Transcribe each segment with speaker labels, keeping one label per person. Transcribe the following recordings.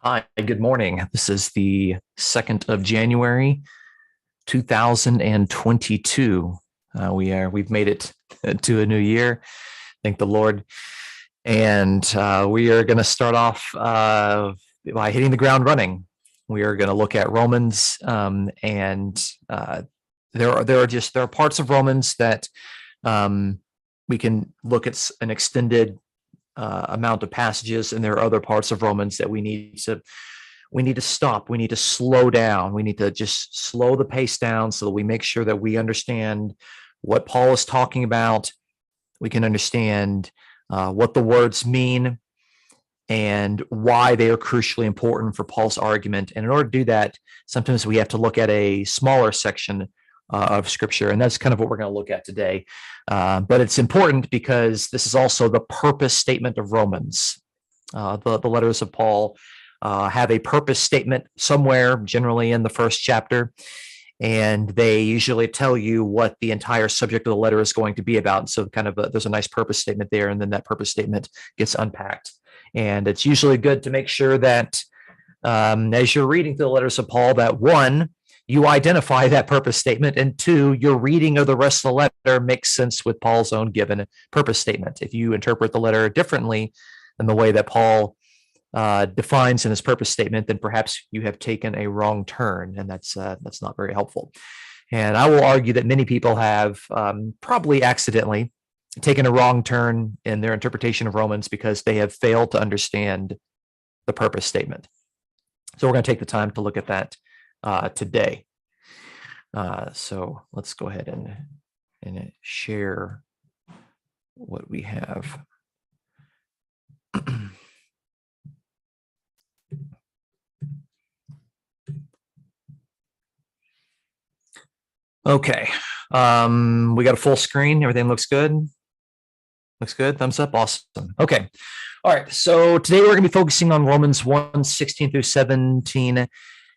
Speaker 1: Hi, good morning. This is the 2nd of January, 2022. We've made it to a new year. Thank the Lord. And we are going to start off by hitting the ground running. We are going to look at Romans, and there are parts of Romans that we can look at an extended amount of passages, and there are other parts of Romans that we need to stop. We need to slow down. We need to just slow the pace down so that we make sure that we understand what Paul is talking about. We can understand what the words mean and why they are crucially important for Paul's argument. And in order to do that, sometimes we have to look at a smaller section of Scripture, and that's kind of what we're going to look at today. But it's important because this is also the purpose statement of Romans. The letters of Paul have a purpose statement somewhere, generally in the first chapter, and they usually tell you what the entire subject of the letter is going to be about. So there's a nice purpose statement there, and then that purpose statement gets unpacked. And it's usually good to make sure that as you're reading through the letters of Paul, that one, you identify that purpose statement, and two, your reading of the rest of the letter makes sense with Paul's own given purpose statement. If you interpret the letter differently than the way that Paul defines in his purpose statement, then perhaps you have taken a wrong turn, and that's not very helpful. And I will argue that many people have probably accidentally taken a wrong turn in their interpretation of Romans because they have failed to understand the purpose statement. So we're going to take the time to look at that today. So let's go ahead and share what we have. Okay. We got a full screen. Everything looks good. Looks good. Thumbs up. Awesome. Okay. All right. So today we're going to be focusing on Romans 1:16 through 17.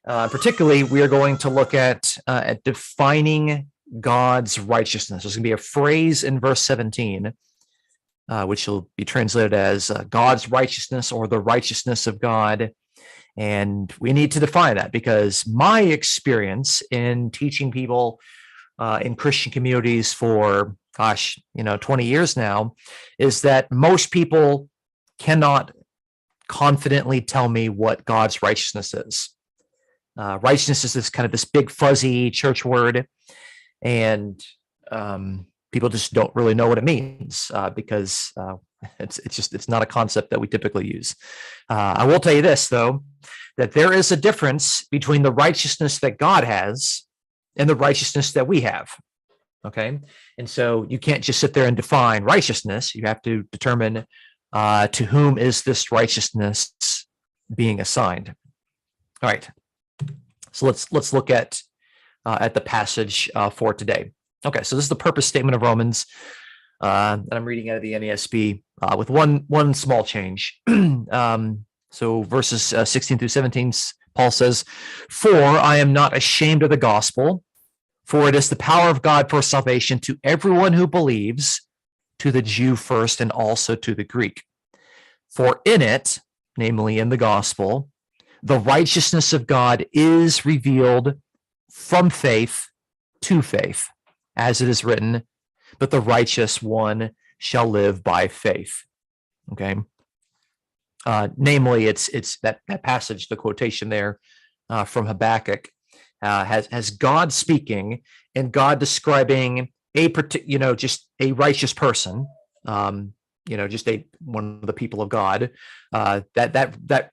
Speaker 1: Particularly, we are going to look at defining God's righteousness. There's going to be a phrase in verse 17, which will be translated as God's righteousness or the righteousness of God. And we need to define that because my experience in teaching people in Christian communities for, 20 years now, is that most people cannot confidently tell me what God's righteousness is. Righteousness is this big fuzzy church word, and people just don't really know what it means because it's not a concept that we typically use. I will tell you this, though, that there is a difference between the righteousness that God has and the righteousness that we have. Okay, and so you can't just sit there and define righteousness. You have to determine to whom is this righteousness being assigned. All right. So let's look at the passage for today. Okay, so this is the purpose statement of Romans, and I'm reading out of the NASB with one small change. So verses 16 through 17, Paul says, "For I am not ashamed of the gospel, for it is the power of God for salvation to everyone who believes, to the Jew first and also to the Greek. For in it, namely in the gospel, the righteousness of God is revealed from faith to faith, as it is written, but the righteous one shall live by faith." Okay. Namely, it's that passage, the quotation there from Habakkuk, has God speaking and God describing just a righteous person, just one of the people of God, that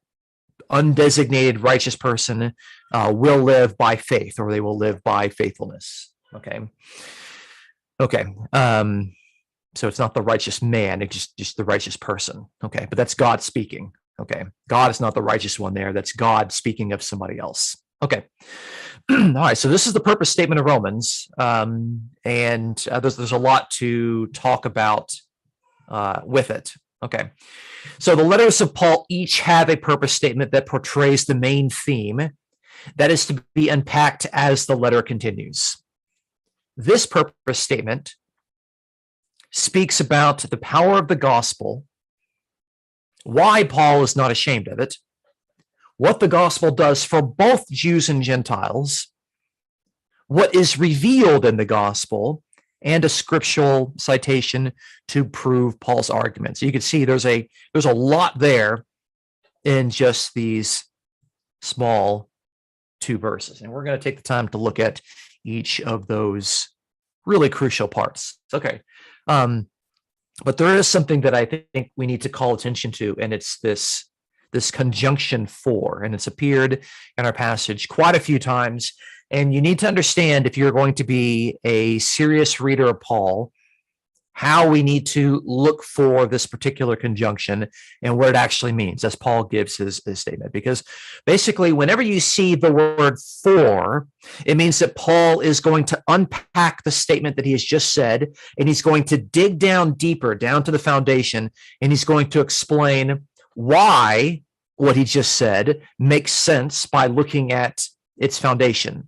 Speaker 1: undesignated righteous person will live by faith, or they will live by faithfulness. Okay. So it's not the righteous man, it's just the righteous person. Okay, but that's God speaking. Okay, God is not the righteous one there. That's God speaking of somebody else. Okay. All right, so this is the purpose statement of Romans, and there's a lot to talk about with it. Okay, so the letters of Paul each have a purpose statement that portrays the main theme that is to be unpacked as the letter continues. This purpose statement speaks about the power of the gospel, why Paul is not ashamed of it, what the gospel does for both Jews and Gentiles, what is revealed in the gospel, and a scriptural citation to prove Paul's argument. So you can see there's a lot there in just these small 2 verses. And we're going to take the time to look at each of those really crucial parts. Okay. But there is something that I think we need to call attention to, and it's this conjunction for, and it's appeared in our passage quite a few times. And you need to understand, if you're going to be a serious reader of Paul, how we need to look for this particular conjunction and what it actually means as Paul gives his statement. Because basically, whenever you see the word for, it means that Paul is going to unpack the statement that he has just said, and he's going to dig down deeper, down to the foundation, and he's going to explain why what he just said makes sense by looking at its foundation.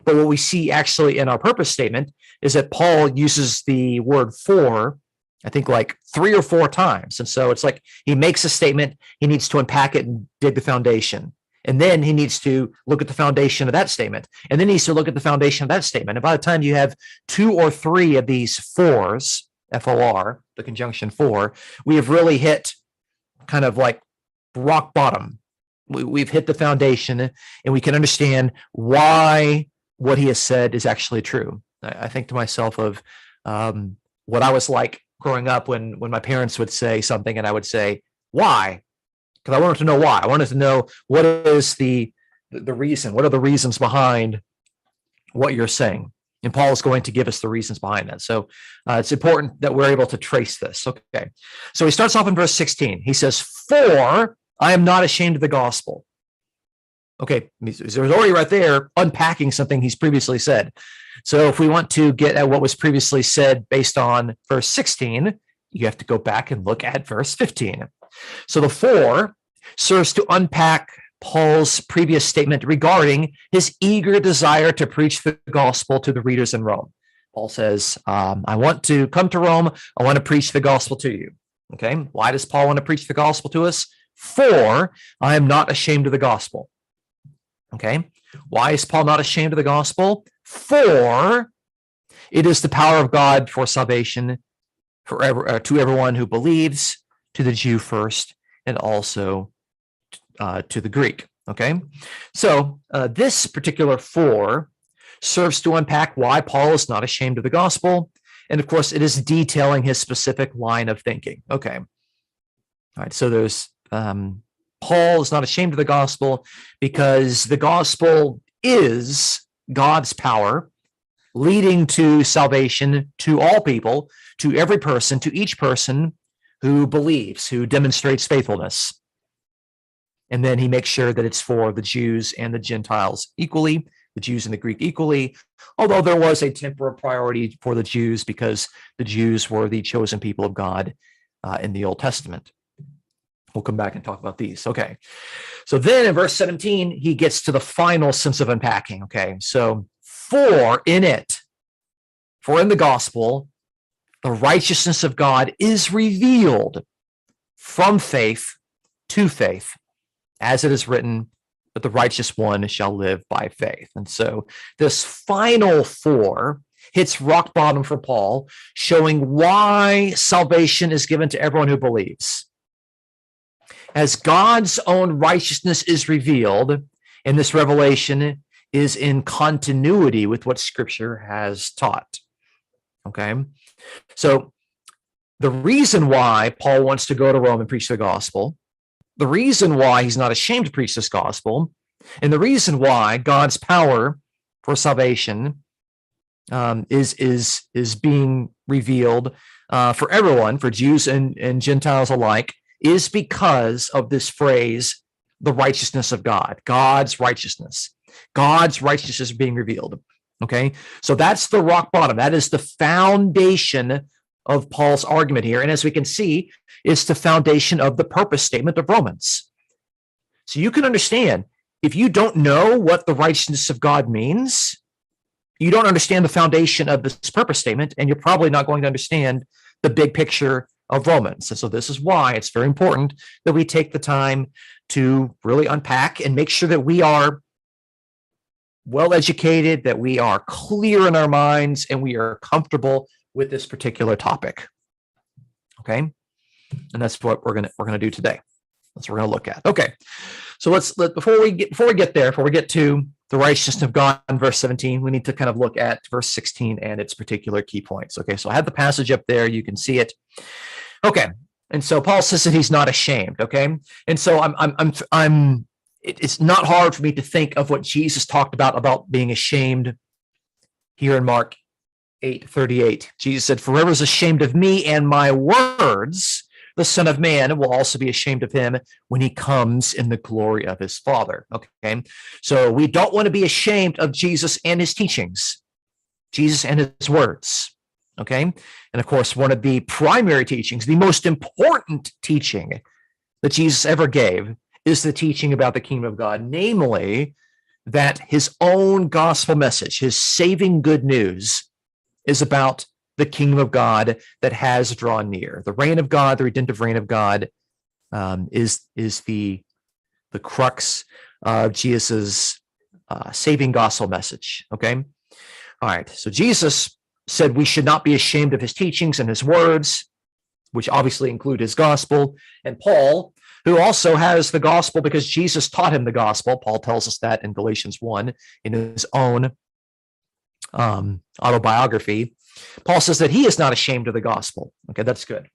Speaker 1: But what we see actually in our purpose statement is that Paul uses the word for, I think, like 3 or 4 times. And so it's like he makes a statement, he needs to unpack it and dig the foundation. And then he needs to look at the foundation of that statement. And then he needs to look at the foundation of that statement. And by the time you have 2 or 3 of these fors, F-O-R, the conjunction for, we have really hit kind of like rock bottom. We've hit the foundation, and we can understand why what he has said is actually true. I think to myself of what I was like growing up when my parents would say something and I would say, why? Because I wanted to know why. I wanted to know what is the reason, what are the reasons behind what you're saying? And Paul is going to give us the reasons behind that. So it's important that we're able to trace this. Okay. So he starts off in verse 16. He says, for I am not ashamed of the gospel. Okay, there's already right there unpacking something he's previously said. So if we want to get at what was previously said based on verse 16, you have to go back and look at verse 15. So the for serves to unpack Paul's previous statement regarding his eager desire to preach the gospel to the readers in Rome. Paul says, I want to come to Rome. I want to preach the gospel to you. Okay, why does Paul want to preach the gospel to us? For I am not ashamed of the gospel. Okay, why is Paul not ashamed of the gospel? For it is the power of God for salvation to everyone who believes, to the Jew first, and also to the Greek. Okay, so this particular for serves to unpack why Paul is not ashamed of the gospel, and of course, it is detailing his specific line of thinking. Okay, all right. So there's Paul is not ashamed of the gospel because the gospel is God's power leading to salvation to all people, to every person, to each person who believes, who demonstrates faithfulness. And then he makes sure that it's for the Jews and the Gentiles equally, the Jews and the Greek equally, although there was a temporal priority for the Jews because the Jews were the chosen people of God in the Old Testament. We'll come back and talk about these. Okay. So then in verse 17, he gets to the final sense of unpacking. Okay. So for in the gospel, the righteousness of God is revealed from faith to faith, as it is written, that the righteous one shall live by faith. And so this final for hits rock bottom for Paul, showing why salvation is given to everyone who believes. As God's own righteousness is revealed, and this revelation is in continuity with what Scripture has taught. Okay, so the reason why Paul wants to go to Rome and preach the gospel, the reason why he's not ashamed to preach this gospel, and the reason why God's power for salvation is being revealed for everyone, for Jews and Gentiles alike, is because of this phrase, the righteousness of God, God's righteousness. God's righteousness is being revealed. Okay, so that's the rock bottom. That is the foundation of Paul's argument here. And as we can see, it's the foundation of the purpose statement of Romans. So you can understand, if you don't know what the righteousness of God means, you don't understand the foundation of this purpose statement, and you're probably not going to understand the big picture of Romans. And so this is why it's very important that we take the time to really unpack and make sure that we are well educated, that we are clear in our minds, and we are comfortable with this particular topic. Okay, and that's what we're gonna do today. That's what we're gonna look at. Okay, so before we get to the righteousness of God in verse 17, we need to kind of look at verse 16 and its particular key points. Okay, so I have the passage up there. You can see it. Okay, and so Paul says that he's not ashamed. Okay, and so it's not hard for me to think of what Jesus talked about being ashamed here in Mark 8:38. Jesus said, "For whoever is ashamed of me and my words, the Son of Man will also be ashamed of him when he comes in the glory of his Father." Okay, so we don't want to be ashamed of Jesus and his teachings, Jesus and his words. Okay, and of course, one of the primary teachings, the most important teaching that Jesus ever gave, is the teaching about the kingdom of God, namely that his own gospel message, his saving good news, is about the kingdom of God that has drawn near. The reign of God, the redemptive reign of God, is the crux of Jesus's saving gospel message. Okay, all right. So Jesus said we should not be ashamed of his teachings and his words, which obviously include his gospel. And Paul, who also has the gospel because Jesus taught him the gospel, Paul tells us that in Galatians 1 in his own autobiography. Paul says that he is not ashamed of the gospel. Okay, that's good.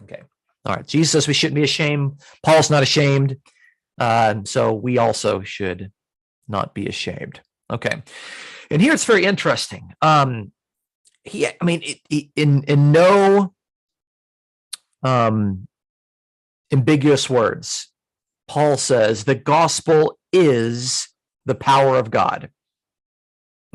Speaker 1: Okay, all right. Jesus says we shouldn't be ashamed. Paul's not ashamed. So we also should not be ashamed. Okay, and here it's very interesting. In no ambiguous words, Paul says the gospel is the power of God.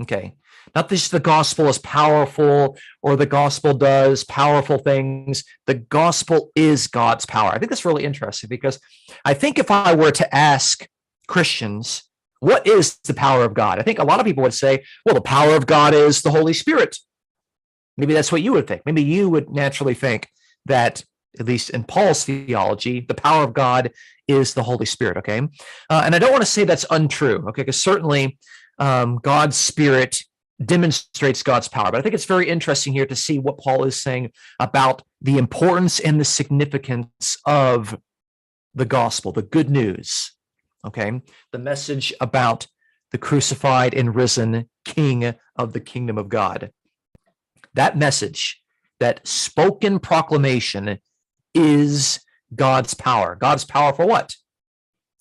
Speaker 1: Okay, not just the gospel is powerful or the gospel does powerful things. The gospel is God's power. I think that's really interesting because I think if I were to ask Christians, what is the power of God? I think a lot of people would say, well, the power of God is the Holy Spirit. Maybe that's what you would think. Maybe you would naturally think that, at least in Paul's theology, the power of God is the Holy Spirit, okay? And I don't want to say that's untrue, okay, because certainly God's Spirit demonstrates God's power. But I think it's very interesting here to see what Paul is saying about the importance and the significance of the gospel, the good news, okay? The message about the crucified and risen King of the kingdom of God. That message, that spoken proclamation, is God's power. God's power for what?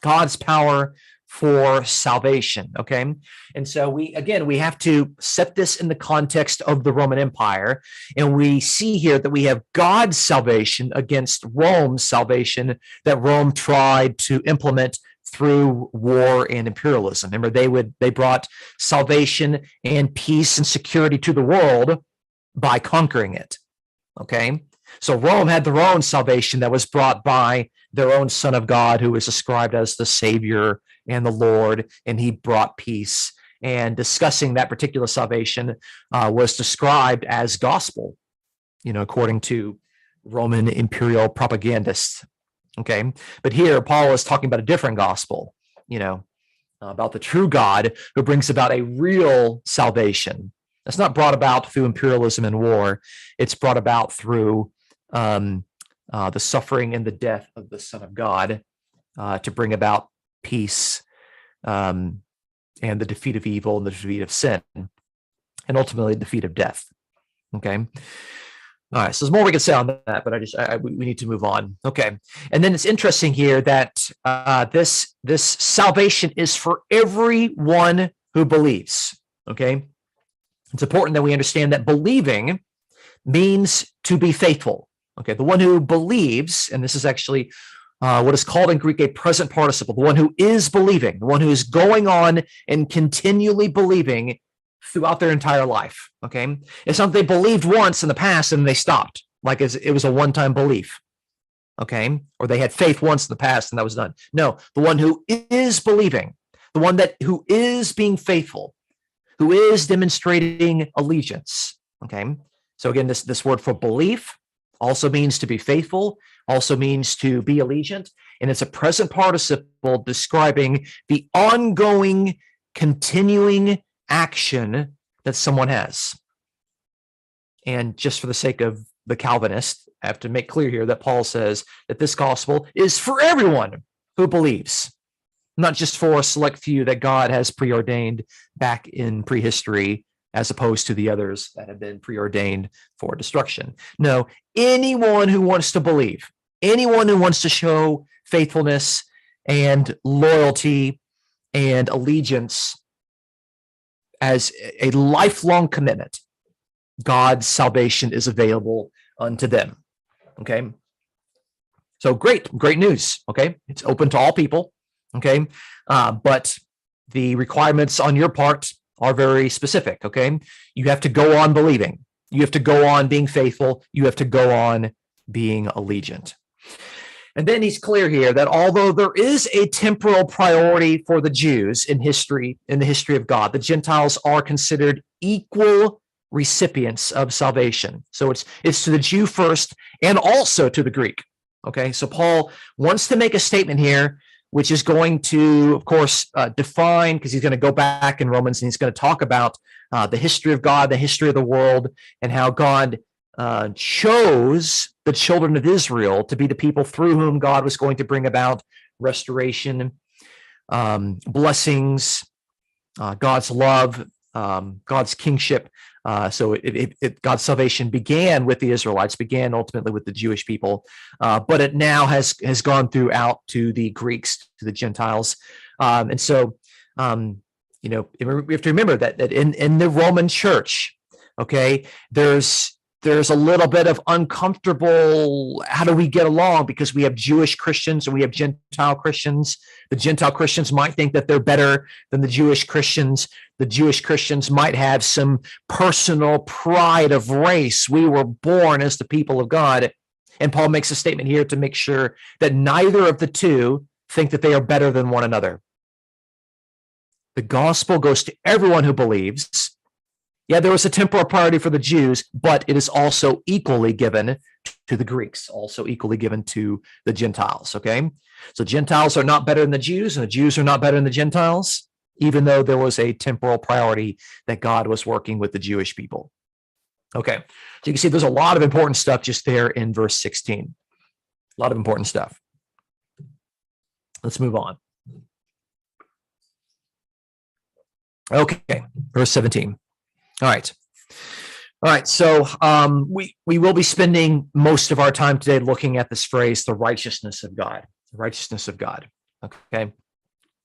Speaker 1: God's power for salvation, okay? And so we have to set this in the context of the Roman Empire, and we see here that we have God's salvation against Rome's salvation that Rome tried to implement through war and imperialism. Remember, they brought salvation and peace and security to the world by conquering it, okay? So Rome had their own salvation that was brought by their own Son of God, who is described as the Savior and the Lord, and he brought peace. And discussing that particular salvation was described as gospel, according to Roman imperial propagandists. Okay, but here Paul is talking about a different gospel, about the true God who brings about a real salvation. It's not brought about through imperialism and war. It's brought about through the suffering and the death of the Son of God to bring about peace and the defeat of evil and the defeat of sin and ultimately the defeat of death. Okay. All right. So there's more we can say on that, but we need to move on. Okay. And then it's interesting here that this salvation is for everyone who believes. Okay. It's important that we understand that believing means to be faithful. Okay, the one who believes, and this is actually what is called in Greek a present participle, the one who is believing, the one who is going on and continually believing throughout their entire life. Okay, it's not they believed once in the past and they stopped, like it was a one-time belief. Okay, or they had faith once in the past and that was done. No, the one who is believing, the one who is being faithful, who is demonstrating allegiance. Okay, so again, this word for belief also means to be faithful, also means to be allegiant, and it's a present participle describing the ongoing, continuing action that someone has. And just for the sake of the Calvinist, I have to make clear here that Paul says that this gospel is for everyone who believes, not just for a select few that God has preordained back in prehistory, as opposed to the others that have been preordained for destruction. No, anyone who wants to believe, anyone who wants to show faithfulness and loyalty and allegiance as a lifelong commitment, God's salvation is available unto them. Okay. So great news. Okay. It's open to all people. Okay. But the requirements on your part are very specific. Okay. You have to go on believing. You have to go on being faithful. You have to go on being allegiant. And then he's clear here that although there is a temporal priority for the Jews in the history of God, the Gentiles are considered equal recipients of salvation. So it's to the Jew first and also to the Greek. Okay, so Paul wants to make a statement here, which is going to, of course, define, because he's going to go back in Romans and he's going to talk about the history of God, the history of the world, and how God chose the children of Israel to be the people through whom God was going to bring about restoration, blessings, God's love, God's kingship. So God's salvation began with the Israelites, began ultimately with the Jewish people, but it now has gone throughout to the Greeks, to the Gentiles. And so, we have to remember that in the Roman church, okay, there's a little bit of uncomfortable, how do we get along? Because we have Jewish Christians and we have Gentile Christians. The Gentile Christians might think that they're better than the Jewish Christians. The Jewish Christians might have some personal pride of race. We were born as the people of God. And Paul makes a statement here to make sure that neither of the two think that they are better than one another. The gospel goes to everyone who believes. Yeah, there was a temporal priority for the Jews, but it is also equally given to the Greeks, also equally given to the Gentiles, okay? So Gentiles are not better than the Jews, and the Jews are not better than the Gentiles, even though there was a temporal priority that God was working with the Jewish people. Okay, so you can see there's a lot of important stuff just there in verse 16. A lot of important stuff. Let's move on. Okay, verse 17. All right. So we will be spending most of our time today looking at this phrase, the righteousness of God. The righteousness of God. Okay.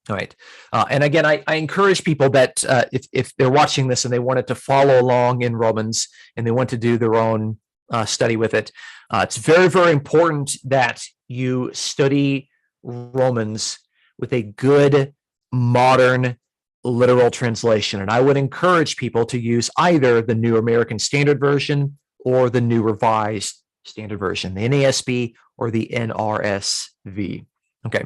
Speaker 1: All right. And again, I encourage people that if they're watching this and they wanted to follow along in Romans and they want to do their own study with it, it's very, very important that you study Romans with a good modern literal translation. And I would encourage people to use either the New American Standard Version or the New Revised Standard Version, the NASB or the NRSV. Okay,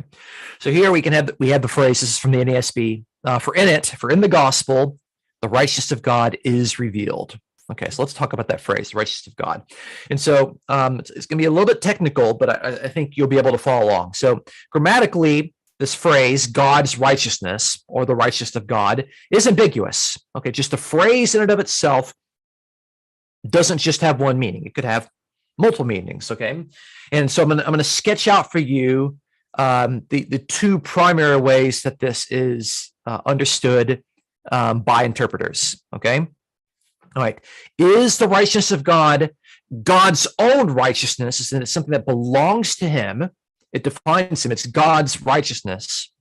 Speaker 1: so here we have the phrase. This is from the NASB. For in the gospel, the righteousness of God is revealed. Okay, so let's talk about that phrase, the righteousness of God. And so it's going to be a little bit technical, but I think you'll be able to follow along. So grammatically, this phrase, God's righteousness or the righteousness of God, is ambiguous. Okay, just the phrase in and of itself doesn't just have one meaning. It could have multiple meanings. Okay, and so I'm going to sketch out for you the two primary ways that this is understood by interpreters. Okay, all right. Is the righteousness of God God's own righteousness? Is it something that belongs to Him? It defines Him. It's God's righteousness.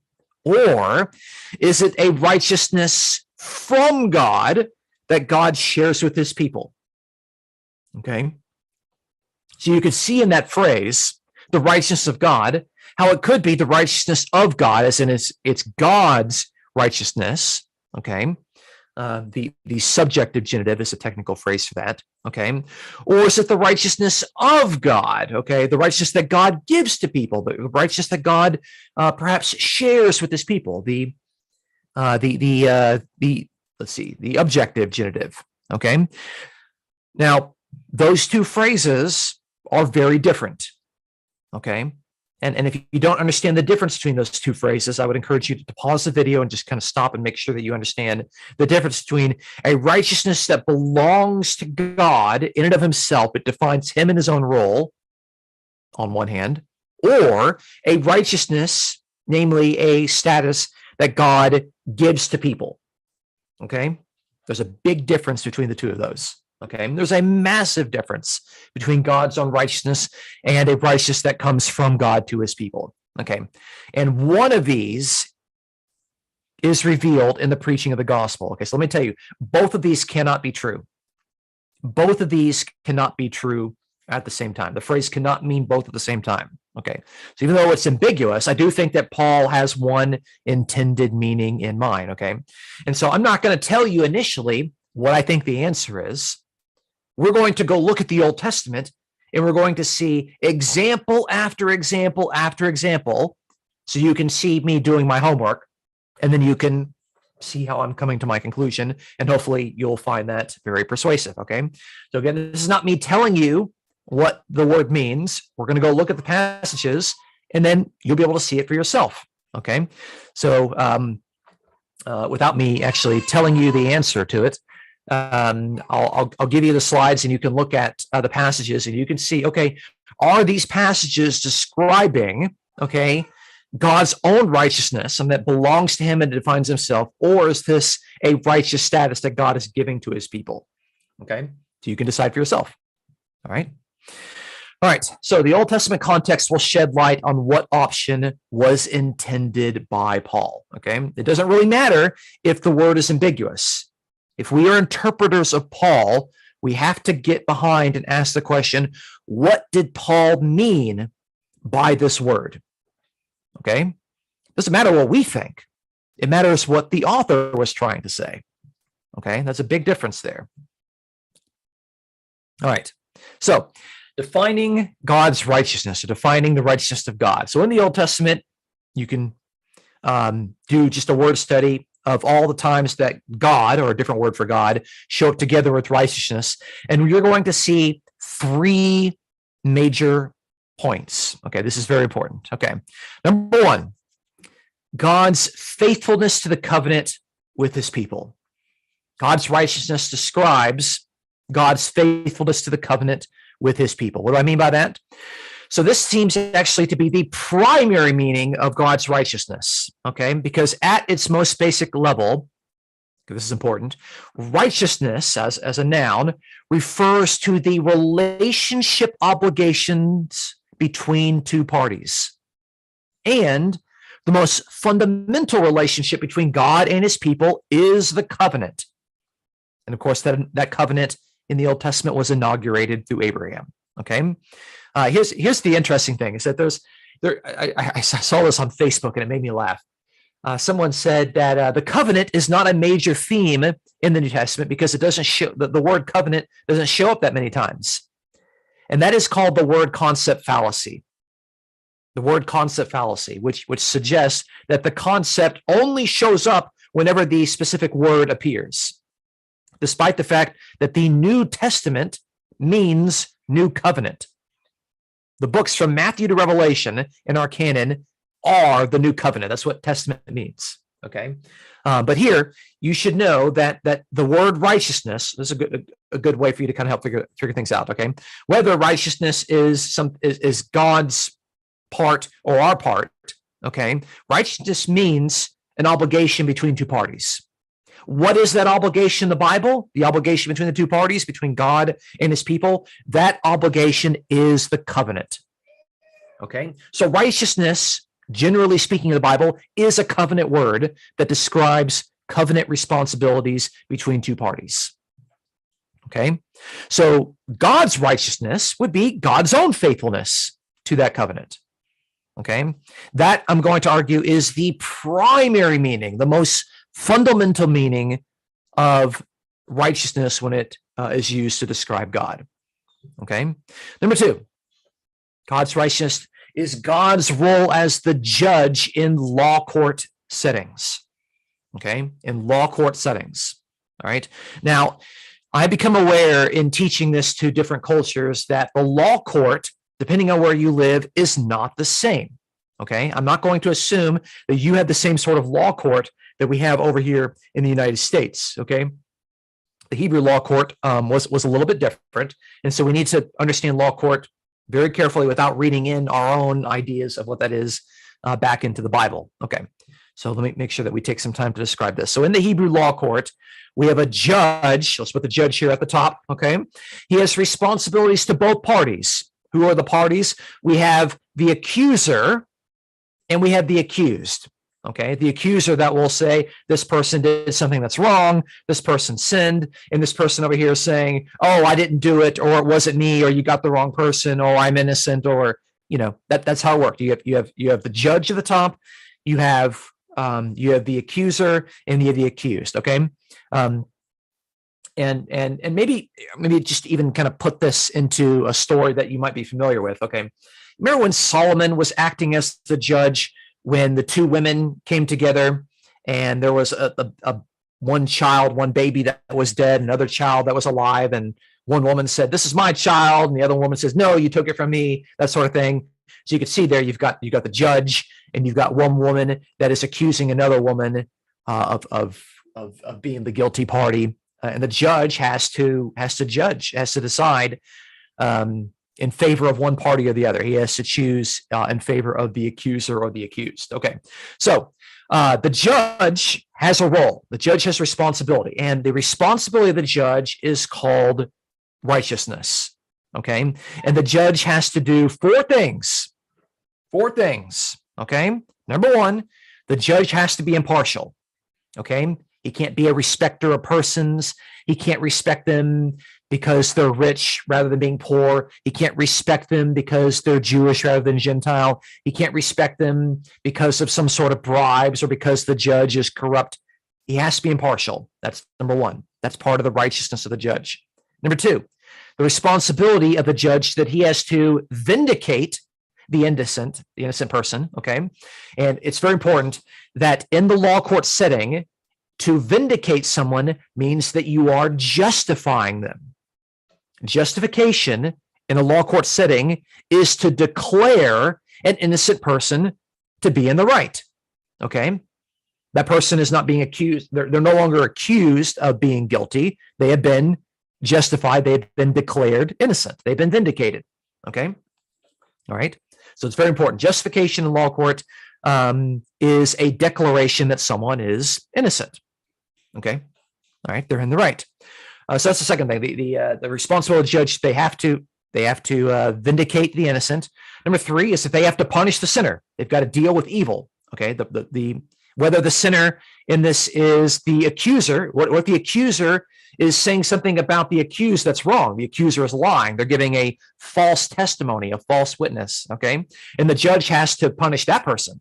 Speaker 1: Or is it a righteousness from God that God shares with His people? Okay. So you could see in that phrase, the righteousness of God, how it could be the righteousness of God, as in it's God's righteousness. Okay. The subjective genitive is a technical phrase for that, okay? Or is it the righteousness of God, okay? The righteousness that God gives to people, the righteousness that God perhaps shares with His people, the objective genitive, okay? Now, those two phrases are very different. Okay. And if you don't understand the difference between those two phrases, I would encourage you to pause the video and just kind of stop and make sure that you understand the difference between a righteousness that belongs to God in and of himself. It defines him and his own role on one hand, or a righteousness, namely a status that God gives to people. Okay. There's a big difference between the two of those. Okay. And there's a massive difference between God's own righteousness and a righteousness that comes from God to his people. Okay. And one of these is revealed in the preaching of the gospel. Okay. So let me tell you, both of these cannot be true. Both of these cannot be true at the same time. The phrase cannot mean both at the same time. Okay. So even though it's ambiguous, I do think that Paul has one intended meaning in mind. Okay. And so I'm not going to tell you initially what I think the answer is. We're going to go look at the Old Testament and we're going to see example after example after example. So you can see me doing my homework and then you can see how I'm coming to my conclusion. And hopefully you'll find that very persuasive. Okay. So again, this is not me telling you what the word means. We're going to go look at the passages and then you'll be able to see it for yourself. Okay. So without me actually telling you the answer to it, I'll give you the slides and you can look at the passages and you can see, okay, are these passages describing, okay, God's own righteousness and that belongs to him and defines himself, or is this a righteous status that God is giving to his people? Okay, so you can decide for yourself. All right. All right. So the Old Testament context will shed light on what option was intended by Paul. Okay. It doesn't really matter if the word is ambiguous. If we are interpreters of Paul, we have to get behind and ask the question, what did Paul mean by this word? Okay. It doesn't matter what we think. It matters what the author was trying to say. Okay. That's a big difference there. All right. So defining God's righteousness, or defining the righteousness of God. So in the Old Testament, you can do just a word study of all the times that God, or a different word for God, show up together with righteousness. And you're going to see three major points. Okay, this is very important. Okay, number one, God's faithfulness to the covenant with his people. God's righteousness describes God's faithfulness to the covenant with his people. What do I mean by that? So this seems actually to be the primary meaning of God's righteousness, okay? Because at its most basic level, this is important, righteousness as a noun refers to the relationship obligations between two parties. And the most fundamental relationship between God and his people is the covenant. And of course, that covenant in the Old Testament was inaugurated through Abraham, okay? Here's the interesting thing is that I saw this on Facebook and it made me laugh. Someone said that the covenant is not a major theme in the New Testament because it doesn't show the word covenant doesn't show up that many times. And that is called the word concept fallacy. The word concept fallacy, which suggests that the concept only shows up whenever the specific word appears, despite the fact that the New Testament means new covenant. The books from Matthew to Revelation in our canon are the new covenant. That's what testament means. Okay. But here you should know that the word righteousness, this is a good way for you to kind of help figure things out. Okay. Whether righteousness is God's part or our part. Okay. Righteousness means an obligation between two parties. What is that obligation in the Bible? The obligation between the two parties, between God and his people. That obligation is the covenant. Okay. So righteousness, generally speaking in the Bible, is a covenant word that describes covenant responsibilities between two parties. Okay. So God's righteousness would be God's own faithfulness to that covenant. Okay. That, I'm going to argue, is the primary meaning, the most fundamental meaning of righteousness when it is used to describe God. Okay. Number two, God's righteousness is God's role as the judge in law court settings. Okay. In law court settings. All right. Now, I become aware in teaching this to different cultures that the law court, depending on where you live, is not the same. Okay, I'm not going to assume that you have the same sort of law court that we have over here in the United States. Okay, the Hebrew law court was a little bit different, and so we need to understand law court very carefully without reading in our own ideas of what that is back into the Bible. Okay, so let me make sure that we take some time to describe this. So in the Hebrew law court, we have a judge. Let's put the judge here at the top. Okay, he has responsibilities to both parties. Who are the parties? We have the accuser and we have the accused. Okay, the accuser that will say this person did something that's wrong, this person sinned, and this person over here is saying, oh, I didn't do it, or it wasn't me, or you got the wrong person, or I'm innocent, or that's how it worked. You have the judge at the top, you have the accuser, and you have the accused. Okay, and maybe just even kind of put this into a story that you might be familiar with. Okay, remember when Solomon was acting as the judge, when the two women came together and there was a one child, one baby that was dead, another child that was alive, and one woman said, this is my child, and the other woman says, no, you took it from me, that sort of thing. So you can see there you've got the judge, and you've got one woman that is accusing another woman of being the guilty party, and the judge has to decide in favor of one party or the other. He has to choose in favor of the accuser or the accused. Okay, so the judge has a role. The judge has responsibility, and the responsibility of the judge is called righteousness. Okay, and the judge has to do four things. Okay, number one, the judge has to be impartial. Okay, he can't be a respecter of persons. He can't respect them because they're rich rather than being poor. He can't respect them because they're Jewish rather than Gentile. He can't respect them because of some sort of bribes or because the judge is corrupt. He has to be impartial. That's number one. That's part of the righteousness of the judge. Number two, the responsibility of the judge that he has to vindicate the innocent person. Okay, and it's very important that in the law court setting, to vindicate someone means that you are justifying them. Justification in a law court setting is to declare an innocent person to be in the right. Okay? That person is not being accused. They're no longer accused of being guilty. They have been justified. They've been declared innocent. They've been vindicated. Okay? All right? So it's very important. Justification in law court is a declaration that someone is innocent. Okay, all right, they're in the right. So that's the second thing. The responsible judge, they have to vindicate the innocent. Number three is that they have to punish the sinner. They've got to deal with evil. Okay, whether the sinner in this is the accuser, what the accuser is saying something about the accused that's wrong. The accuser is lying. They're giving a false testimony, a false witness. Okay, and the judge has to punish that person.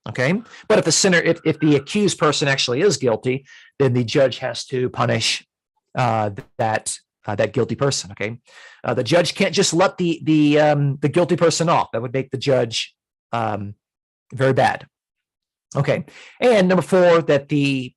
Speaker 1: Okay, but if the accused person actually is guilty, then the judge has to punish that guilty person. Okay, the judge can't just let the guilty person off. That would make the judge very bad. Okay, and number four, that the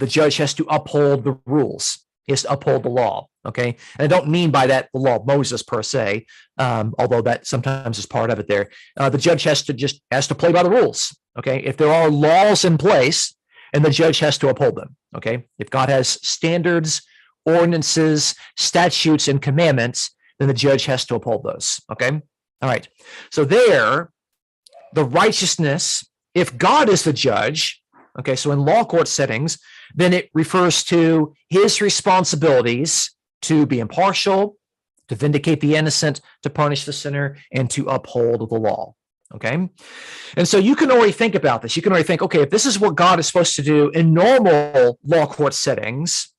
Speaker 1: judge has to uphold the rules. He has to uphold the law. Okay, and I don't mean by that the law of Moses per se, although that sometimes is part of it. There, the judge has to play by the rules. Okay, if there are laws in place, and the judge has to uphold them. Okay, if God has standards, ordinances, statutes, and commandments, then the judge has to uphold those. Okay, all right. So there, the righteousness, if God is the judge. Okay, so in law court settings, then it refers to his responsibilities to be impartial, to vindicate the innocent, to punish the sinner, and to uphold the law. Okay, and so you can already think about this. You can already think, okay, if this is what God is supposed to do in normal law court settings,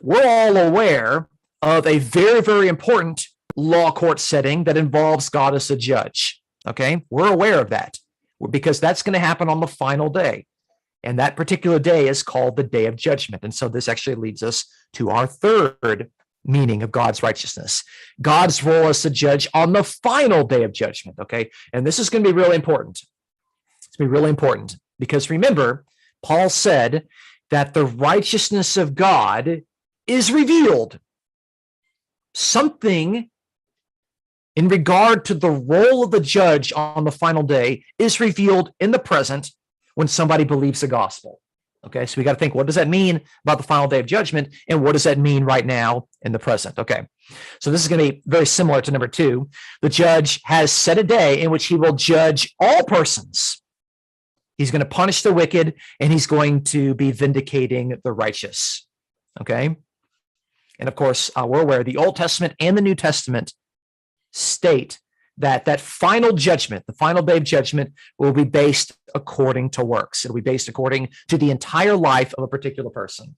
Speaker 1: we're all aware of a very, very important law court setting that involves God as a judge. Okay, we're aware of that because that's going to happen on the final day. And that particular day is called the Day of Judgment. And so this actually leads us to our third meaning of God's righteousness. God's role as the judge on the final day of judgment, okay? And this is going to be really important. It's going to be really important because remember, Paul said that the righteousness of God is revealed something in regard to the role of the judge on the final day is revealed in the present when somebody believes the gospel. Okay, so we got to think, what does that mean about the final day of judgment? And what does that mean right now in the present? Okay, so this is going to be very similar to number 2. The judge has set a day in which he will judge all persons. He's going to punish the wicked, and he's going to be vindicating the righteous. Okay, and of course, we're aware the Old Testament and the New Testament state that final judgment, the final day of judgment, will be based according to works. It'll be based according to the entire life of a particular person.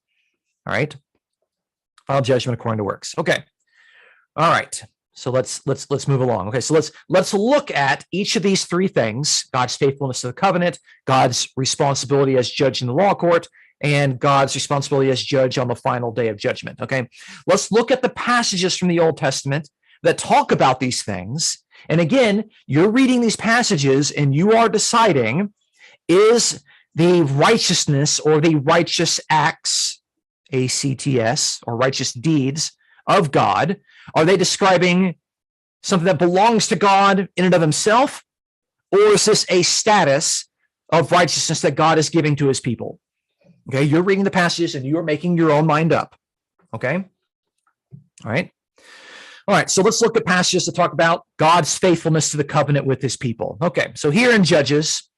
Speaker 1: All right. Final judgment according to works. Okay. All right. So let's move along. Okay. So let's look at each of these 3 things: God's faithfulness to the covenant, God's responsibility as judge in the law court, and God's responsibility as judge on the final day of judgment. Okay. Let's look at the passages from the Old Testament that talk about these things. And again, you're reading these passages and you are deciding, is the righteousness or the righteous acts, ACTS, or righteous deeds of God, are they describing something that belongs to God in and of himself? Or is this a status of righteousness that God is giving to his people? Okay, you're reading the passages and you're making your own mind up. Okay, all right. All right, so let's look at passages to talk about God's faithfulness to the covenant with his people. Okay, so here in Judges,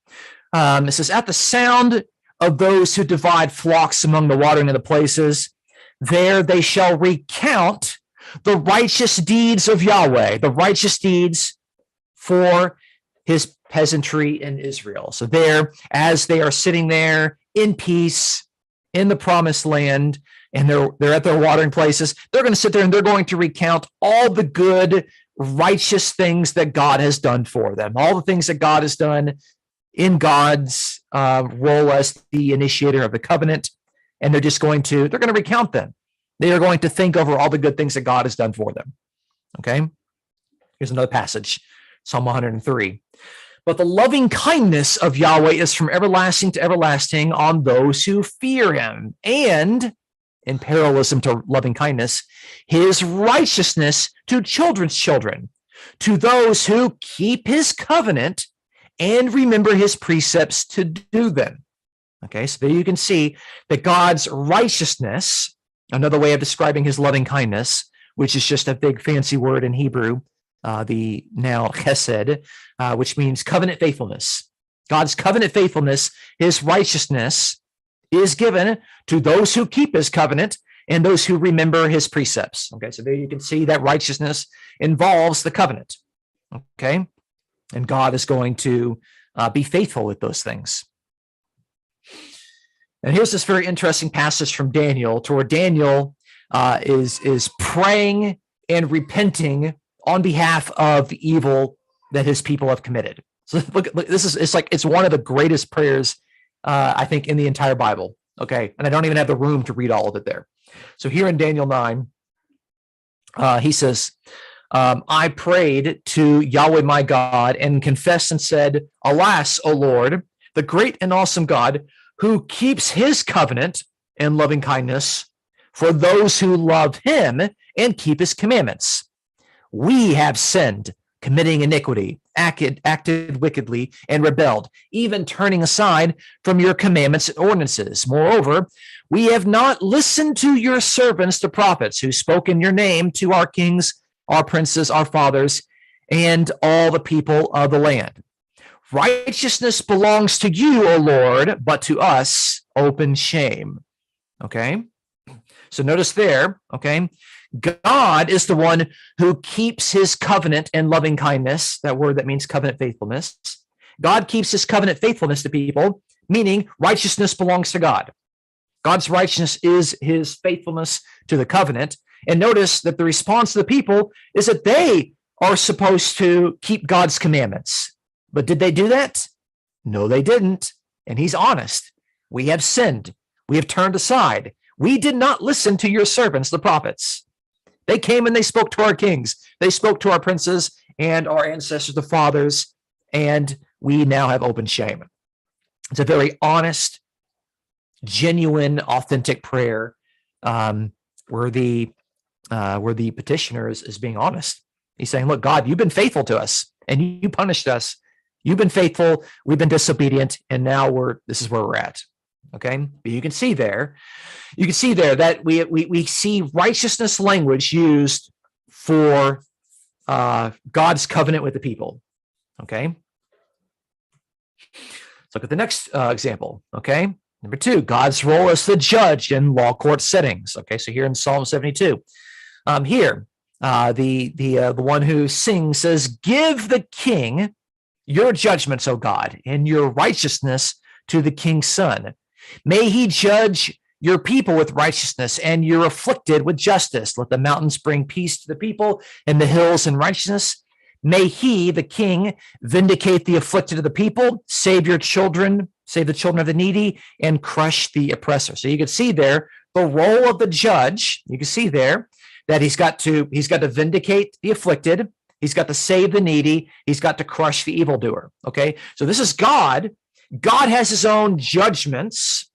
Speaker 1: it says, at the sound of those who divide flocks among the watering of the places, there they shall recount the righteous deeds of Yahweh, the righteous deeds for his peasantry in Israel. So there, as they are sitting there in peace in the promised land, and they're at their watering places, they're going to sit there and they're going to recount all the good, righteous things that God has done for them, all the things that God has done in God's role as the initiator of the covenant, and they're going to recount them. They are going to think over all the good things that God has done for them. Okay, here's another passage, Psalm 103. But the loving kindness of Yahweh is from everlasting to everlasting on those who fear him, and in parallelism to loving kindness, his righteousness to children's children, to those who keep his covenant and remember his precepts to do them. Okay, so there you can see that God's righteousness, another way of describing his loving kindness, which is just a big fancy word in Hebrew, the now chesed, which means covenant faithfulness. God's covenant faithfulness, his righteousness, is given to those who keep his covenant and those who remember his precepts. Okay, so there you can see that righteousness involves the covenant. Okay, and God is going to be faithful with those things. And here's this very interesting passage from Daniel, to where Daniel is praying and repenting on behalf of the evil that his people have committed. So look, it's one of the greatest prayers I think in the entire Bible. Okay, and I don't even have the room to read all of it there. So here in Daniel 9, he says, I prayed to Yahweh my God and confessed and said, alas, O Lord, the great and awesome God, who keeps his covenant and loving kindness for those who love him and keep his commandments. We have sinned, committing iniquity, acted wickedly, and rebelled, even turning aside from your commandments and ordinances. Moreover, we have not listened to your servants, the prophets, who spoke in your name to our kings, our princes, our fathers, and all the people of the land. Righteousness belongs to you, O Lord, but to us open shame. Okay? So notice there, okay? God is the one who keeps his covenant and loving kindness, that word that means covenant faithfulness. God keeps his covenant faithfulness to people, meaning righteousness belongs to God. God's righteousness is his faithfulness to the covenant. And notice that the response of the people is that they are supposed to keep God's commandments. But did they do that? No, they didn't. And he's honest. We have sinned. We have turned aside. We did not listen to your servants, the prophets. They came and they spoke to our kings. They spoke to our princes and our ancestors, the fathers, and we now have open shame. It's a very honest, genuine, authentic prayer where the where the petitioner is being honest. He's saying, look, God, you've been faithful to us and you punished us. You've been faithful. We've been disobedient. And now this is where we're at. Okay. But you can see there that we see righteousness language used for God's covenant with the people. Okay. Let's look at the next example. Okay. Number 2, God's role as the judge in law court settings. Okay. So here in Psalm 72, the one who sings says, give the king your judgments, O God, and your righteousness to the king's son. May he judge your people with righteousness and your afflicted with justice. Let the mountains bring peace to the people and the hills in righteousness. May he, the king, vindicate the afflicted of the people, save the children of the needy, and crush the oppressor. So you can see there the role of the judge. You can see there that he's got to vindicate the afflicted. He's got to save the needy. He's got to crush the evildoer. Okay, so this is God. God has his own judgments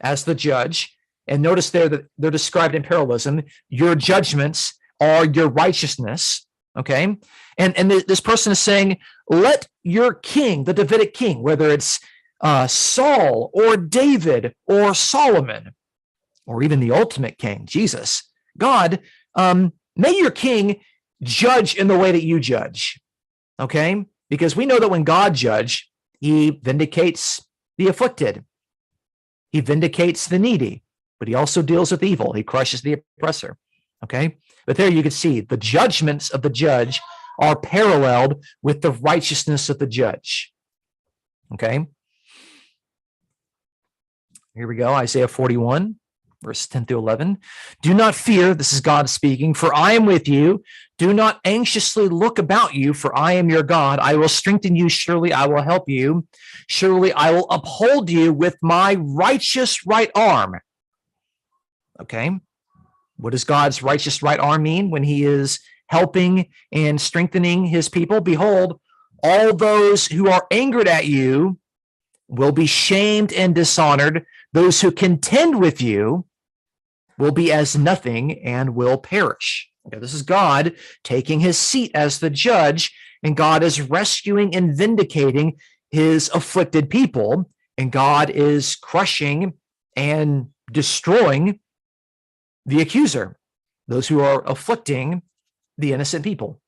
Speaker 1: as the judge. And notice there that they're described in parallelism. Your judgments are your righteousness. Okay, and this person is saying, let your king, the Davidic king, whether it's Saul or David or Solomon, or even the ultimate king, Jesus, God, may your king judge in the way that you judge, okay? Because we know that when God judges, he vindicates the afflicted. He vindicates the needy, but he also deals with evil. He crushes the oppressor, okay? But there you can see the judgments of the judge are paralleled with the righteousness of the judge, okay? Here we go, Isaiah 41. Verse 10 through 11. Do not fear, this is God speaking, for I am with you. Do not anxiously look about you, for I am your God. I will strengthen you. Surely I will help you. Surely I will uphold you with my righteous right arm. Okay. What does God's righteous right arm mean when he is helping and strengthening his people? Behold, all those who are angered at you will be shamed and dishonored. Those who contend with you will be as nothing and will perish. Okay, this is God taking his seat as the judge, and God is rescuing and vindicating his afflicted people, and God is crushing and destroying the accuser, those who are afflicting the innocent people.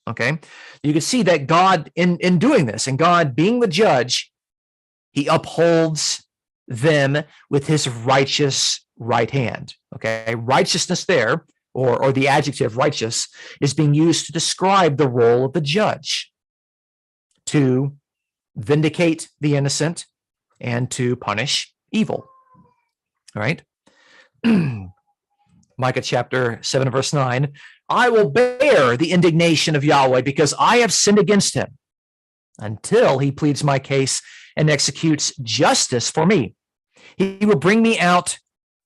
Speaker 1: Okay, you can see that God, in doing this, and God being the judge, he upholds them with his righteous right hand. Okay, righteousness there, or the adjective righteous, is being used to describe the role of the judge, to vindicate the innocent and to punish evil. All right. Micah chapter 7, verse 9, I will bear the indignation of Yahweh because I have sinned against him until he pleads my case and executes justice for me. He will bring me out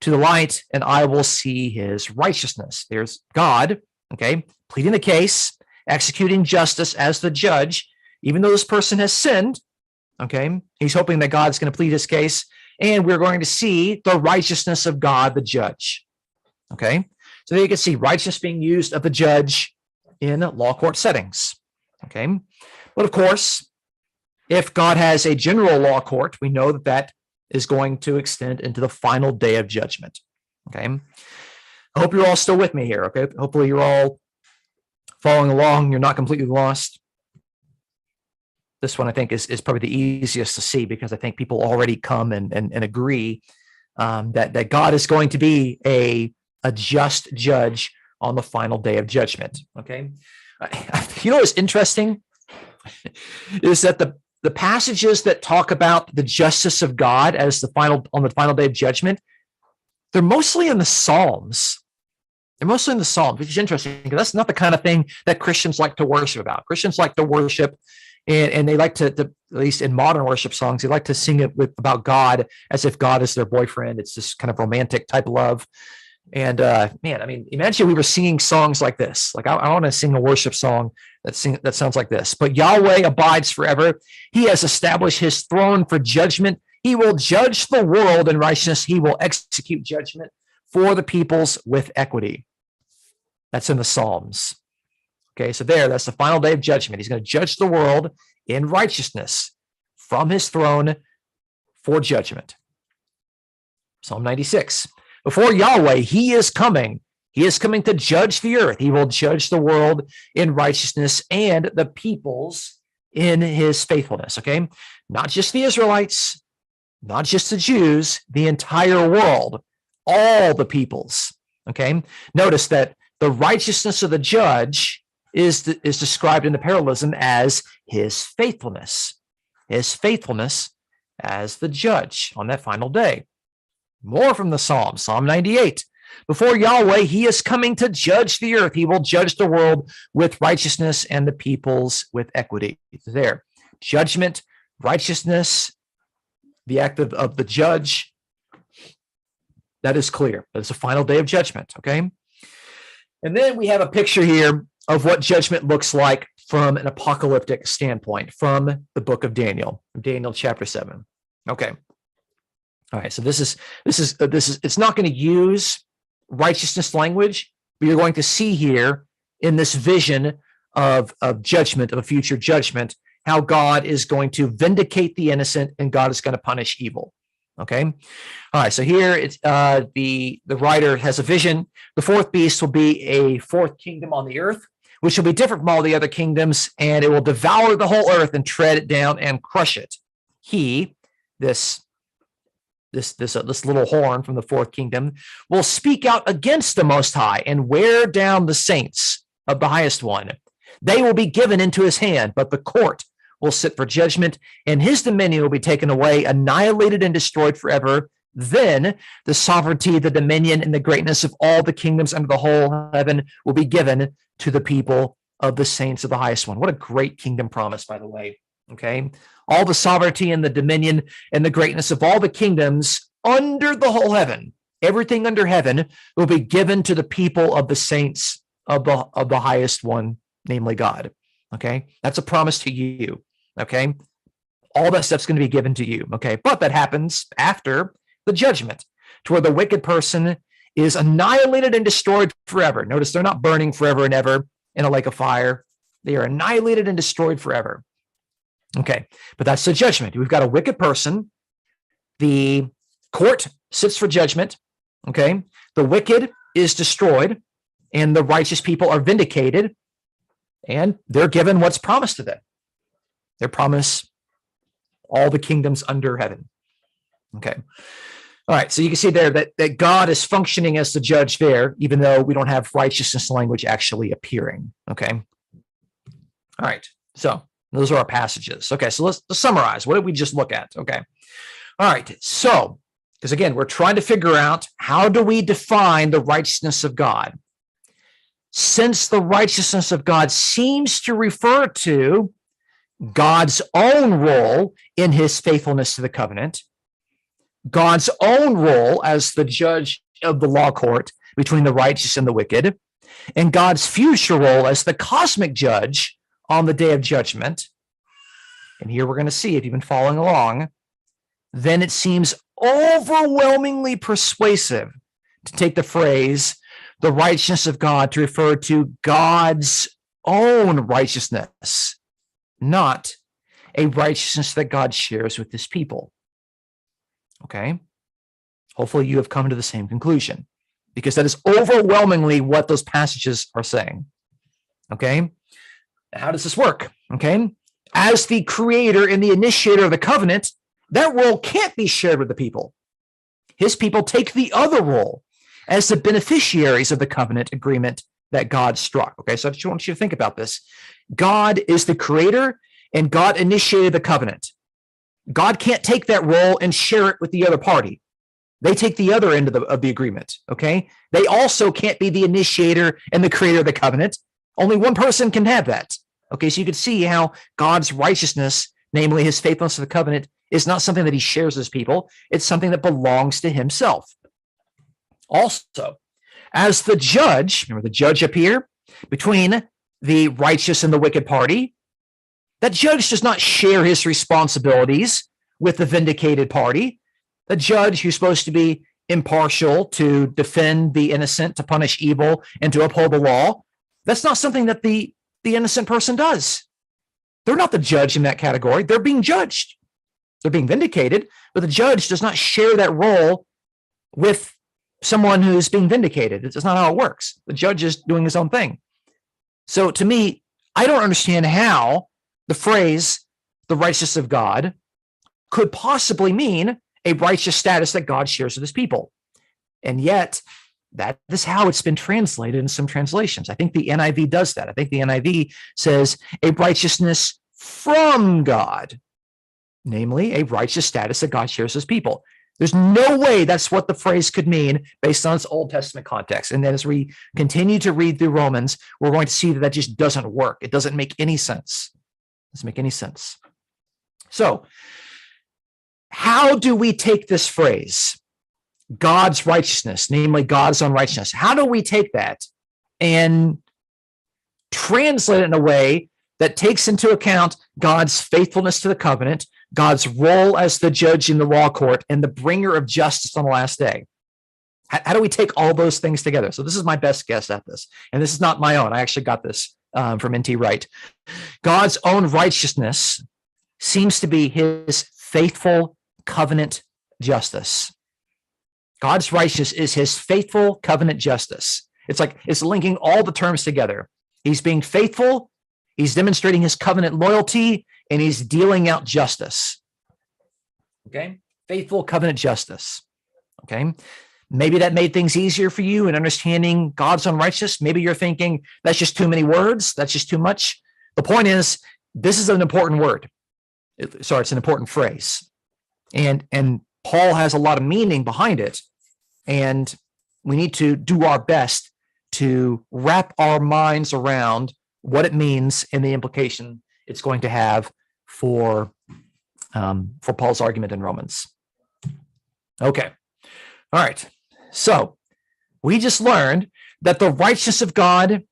Speaker 1: to the light, and I will see his righteousness. There's God, okay, pleading the case, executing justice as the judge, even though this person has sinned, okay, he's hoping that God's going to plead his case, and we're going to see the righteousness of God, the judge, okay? So there you can see righteousness being used of the judge in law court settings, okay? But of course, if God has a general law court, we know that is going to extend into the final day of judgment. Okay. I hope you're all still with me here. Okay. Hopefully you're all following along. You're not completely lost. This one I think is probably the easiest to see because I think people already come and agree that God is going to be a just judge on the final day of judgment. Okay. You know what's interesting is that the passages that talk about the justice of God as on the final day of judgment, they're mostly in the Psalms. They're mostly in the Psalms, which is interesting because that's not the kind of thing that Christians like to worship about. Christians like to worship, and they like to, at least in modern worship songs, they like to sing it about God as if God is their boyfriend. It's this kind of romantic type of love. And man, I mean, imagine we were singing songs like this. Like I want to sing a worship song that sounds like this. But Yahweh abides forever. He has established his throne for judgment. He will judge the world in righteousness. He will execute judgment for the peoples with equity. That's in the Psalms. Okay, so that's the final day of judgment. He's going to judge the world in righteousness from his throne for judgment. Psalm 96. Before Yahweh, he is coming. He is coming to judge the earth. He will judge the world in righteousness and the peoples in his faithfulness. Okay, not just the Israelites, not just the Jews, the entire world, all the peoples. Okay, notice that the righteousness of the judge is described in the parallelism as his faithfulness as the judge on that final day. More from the Psalm, Psalm 98. Before Yahweh, he is coming to judge the earth. He will judge the world with righteousness and the peoples with equity. There, judgment, righteousness, the act of the judge, that is clear. That is the final day of judgment, okay? And then we have a picture here of what judgment looks like from an apocalyptic standpoint, from the book of Daniel chapter 7. Okay. All right, so this is it's not going to use righteousness language, but you're going to see here in this vision of judgment, of a future judgment, how God is going to vindicate the innocent and God is going to punish evil. Okay. All right. So here it's the writer has a vision. The fourth beast will be a fourth kingdom on the earth, which will be different from all the other kingdoms, and it will devour the whole earth and tread it down and crush it. This little horn from the fourth kingdom will speak out against the Most High and wear down the saints of the highest one. They will be given into his hand, but the court will sit for judgment, and his dominion will be taken away, annihilated and destroyed forever. Then the sovereignty, the dominion, and the greatness of all the kingdoms under the whole heaven will be given to the people of the saints of the highest one. What a great kingdom promise, by the way. Okay. All the sovereignty and the dominion and the greatness of all the kingdoms under the whole heaven, everything under heaven, will be given to the people of the saints of the highest one, namely God. Okay. That's a promise to you. Okay. All that stuff's going to be given to you. Okay. But that happens after the judgment, to where the wicked person is annihilated and destroyed forever. Notice they're not burning forever and ever in a lake of fire. They are annihilated and destroyed forever. Okay, but that's the judgment. We've got a wicked person. The court sits for judgment. Okay, the wicked is destroyed, and the righteous people are vindicated, and they're given what's promised to them. They're promised all the kingdoms under heaven. Okay. All right, so you can see there that God is functioning as the judge there, even though we don't have righteousness language actually appearing. Okay. All right, so those are our passages. Okay, so let's summarize. What did we just look at? Okay. All right, so, because again, we're trying to figure out how do we define the righteousness of God? Since the righteousness of God seems to refer to God's own role in his faithfulness to the covenant, God's own role as the judge of the law court between the righteous and the wicked, and God's future role as the cosmic judge on the day of judgment. And here we're going to see, if you've been following along, then it seems overwhelmingly persuasive to take the phrase, the righteousness of God, to refer to God's own righteousness, not a righteousness that God shares with his people. Okay? Hopefully you have come to the same conclusion, because that is overwhelmingly what those passages are saying. Okay? How does this work? Okay? As the creator and the initiator of the covenant, that role can't be shared with the people. His people take the other role as the beneficiaries of the covenant agreement that God struck. Okay, so I just want you to think about this. God is the creator, and God initiated the covenant. God can't take that role and share it with the other party. They take the other end of the agreement, okay? They also can't be the initiator and the creator of the covenant. Only one person can have that. Okay, so you can see how God's righteousness, namely his faithfulness to the covenant, is not something that he shares with his people. It's something that belongs to himself. Also, as the judge, remember the judge up here, between the righteous and the wicked party, that judge does not share his responsibilities with the vindicated party. The judge, who's supposed to be impartial, to defend the innocent, to punish evil, and to uphold the law. That's not something that the innocent person does. They're not the judge in that category. They're being judged. They're being vindicated, but the judge does not share that role with someone who's being vindicated. It's not how it works. The judge is doing his own thing. So to me, I don't understand how the phrase, the righteousness of God, could possibly mean a righteous status that God shares with his people. And yet, that is how it's been translated in some translations. I think the NIV does that. I think the NIV says a righteousness from God, namely a righteous status that God shares with his people. There's no way that's what the phrase could mean based on its Old Testament context. And then as we continue to read through Romans, we're going to see that just doesn't work. It doesn't make any sense. It doesn't make any sense. So, how do we take this phrase, God's righteousness, namely God's own righteousness? How do we take that and translate it in a way that takes into account God's faithfulness to the covenant, God's role as the judge in the law court, and the bringer of justice on the last day? How do we take all those things together? So this is my best guess at this, and this is not my own. I actually got this from N.T. Wright. God's own righteousness seems to be his faithful covenant justice. God's righteousness is his faithful covenant justice. It's like it's linking all the terms together. He's being faithful, he's demonstrating his covenant loyalty, and he's dealing out justice. Okay? Faithful covenant justice. Okay? Maybe that made things easier for you in understanding God's own righteousness. Maybe you're thinking, that's just too many words, that's just too much. The point is, this is an important word. It's an important phrase. And Paul has a lot of meaning behind it. And we need to do our best to wrap our minds around what it means and the implication it's going to have for Paul's argument in Romans. Okay. All right. So we just learned that the righteousness of God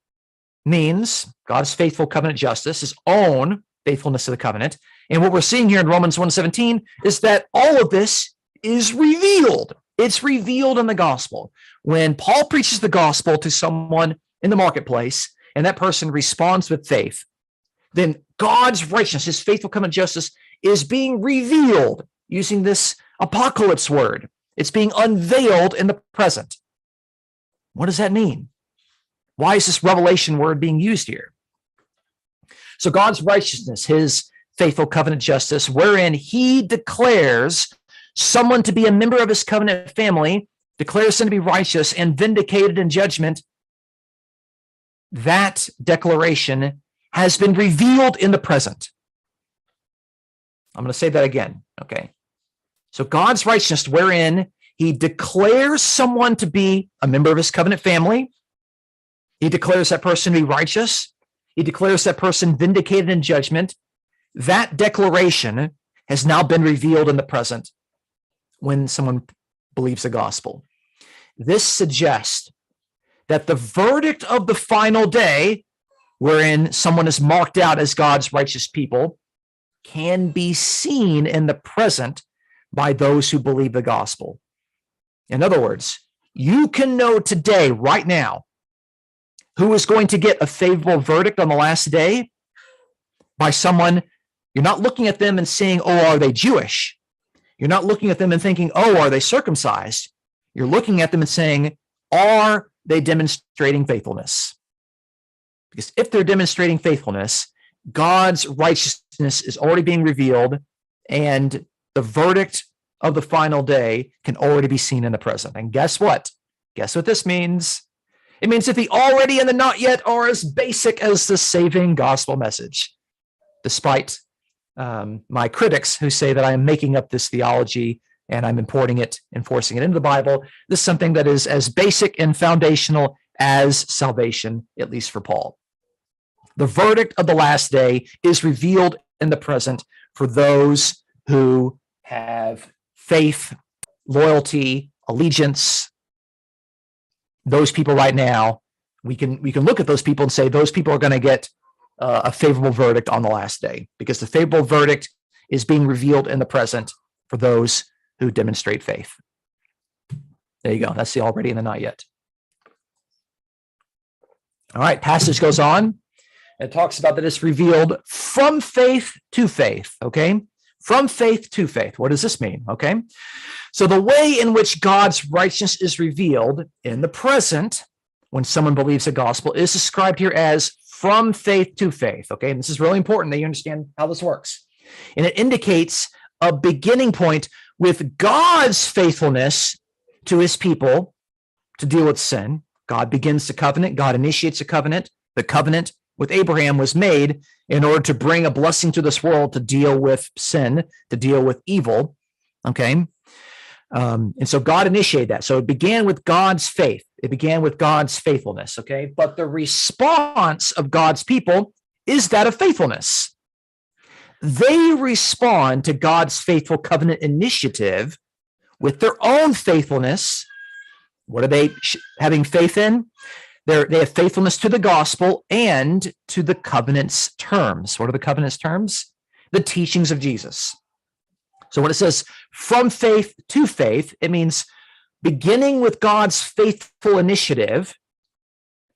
Speaker 1: means God's faithful covenant justice, his own faithfulness to the covenant. And what we're seeing here in Romans 1:17 is that all of this is revealed. It's revealed in the gospel. When Paul preaches the gospel to someone in the marketplace and that person responds with faith, then God's righteousness, his faithful covenant justice, is being revealed using this apocalypse word. It's being unveiled in the present. What does that mean? Why is this revelation word being used here? So God's righteousness, his faithful covenant justice, wherein he declares someone to be a member of his covenant family, declares them to be righteous and vindicated in judgment, that declaration has been revealed in the present. I'm going to say that again, okay? So God's righteousness, wherein he declares someone to be a member of his covenant family, he declares that person to be righteous, he declares that person vindicated in judgment, that declaration has now been revealed in the present when someone believes the gospel. This suggests that the verdict of the final day, wherein someone is marked out as God's righteous people, can be seen in the present by those who believe the gospel. In other words, you can know today, right now, who is going to get a favorable verdict on the last day by someone. You're not looking at them and saying, oh, are they Jewish? You're not looking at them and thinking, oh, are they circumcised? You're looking at them and saying, are they demonstrating faithfulness? Because if they're demonstrating faithfulness, God's righteousness is already being revealed, and the verdict of the final day can already be seen in the present. And guess what? Guess what this means? It means that the already and the not yet are as basic as the saving gospel message, despite my critics who say that I am making up this theology and I'm importing it and forcing it into the Bible. This is something that is as basic and foundational as salvation, at least for Paul. The verdict of the last day is revealed in the present for those who have faith, loyalty, allegiance. Those people right now, we can look at those people and say those people are going to get a favorable verdict on the last day, because the favorable verdict is being revealed in the present for those who demonstrate faith. There you go. That's the already and the not yet. All right, passage goes on. It talks about that it's revealed from faith to faith, okay? From faith to faith. What does this mean, okay? So the way in which God's righteousness is revealed in the present, when someone believes the gospel, is described here as from faith to faith, okay? And this is really important that you understand how this works. And it indicates a beginning point with God's faithfulness to his people to deal with sin. God begins the covenant. God initiates a covenant. The covenant with Abraham was made in order to bring a blessing to this world to deal with sin, to deal with evil, okay? And so God initiated that. So it began with God's faith. It began with God's faithfulness, okay? But the response of God's people is that of faithfulness. They respond to God's faithful covenant initiative with their own faithfulness. What are they having faith in? They have faithfulness to the gospel and to the covenant's terms. What are the covenant's terms? The teachings of Jesus. So when it says from faith to faith, it means beginning with God's faithful initiative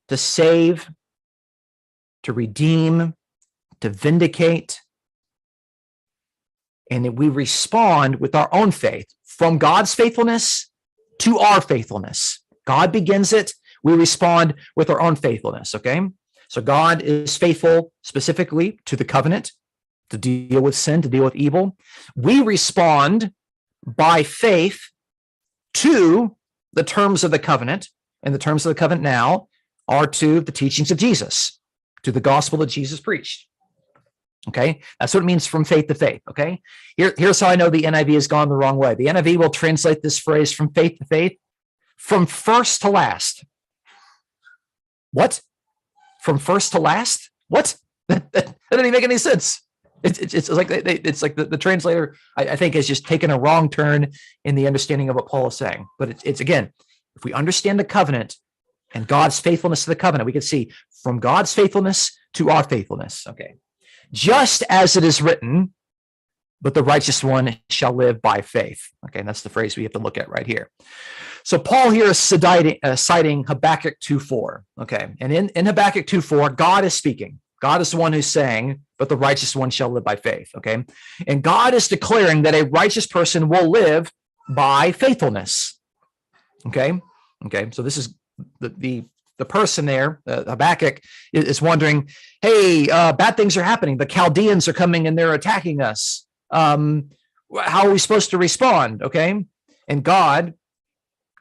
Speaker 1: to save, to redeem, to vindicate, and then we respond with our own faith from God's faithfulness to our faithfulness. God begins it. We respond with our own faithfulness, okay? So God is faithful specifically to the covenant, to deal with sin, to deal with evil. We respond by faith to the terms of the covenant, and the terms of the covenant now are to the teachings of Jesus, to the gospel that Jesus preached. Okay, that's what it means from faith to faith. Okay, here's how I know the NIV has gone the wrong way. The NIV will translate this phrase from faith to faith, from first to last. What? From first to last? What? That doesn't even make any sense. It's like the translator, I think, has just taken a wrong turn in the understanding of what Paul is saying. But it's again, if we understand the covenant and God's faithfulness to the covenant, we can see from God's faithfulness to our faithfulness. Okay. Just as it is written, but the righteous one shall live by faith. Okay, and that's the phrase we have to look at right here. So Paul here is citing Habakkuk 2:4. Okay, and in Habakkuk 2:4, God is speaking. God is the one who's saying, but the righteous one shall live by faith. Okay, and God is declaring that a righteous person will live by faithfulness. Okay, so this is the person there, Habakkuk, is wondering, hey, bad things are happening. The Chaldeans are coming and they're attacking us. How are we supposed to respond? Okay. And God,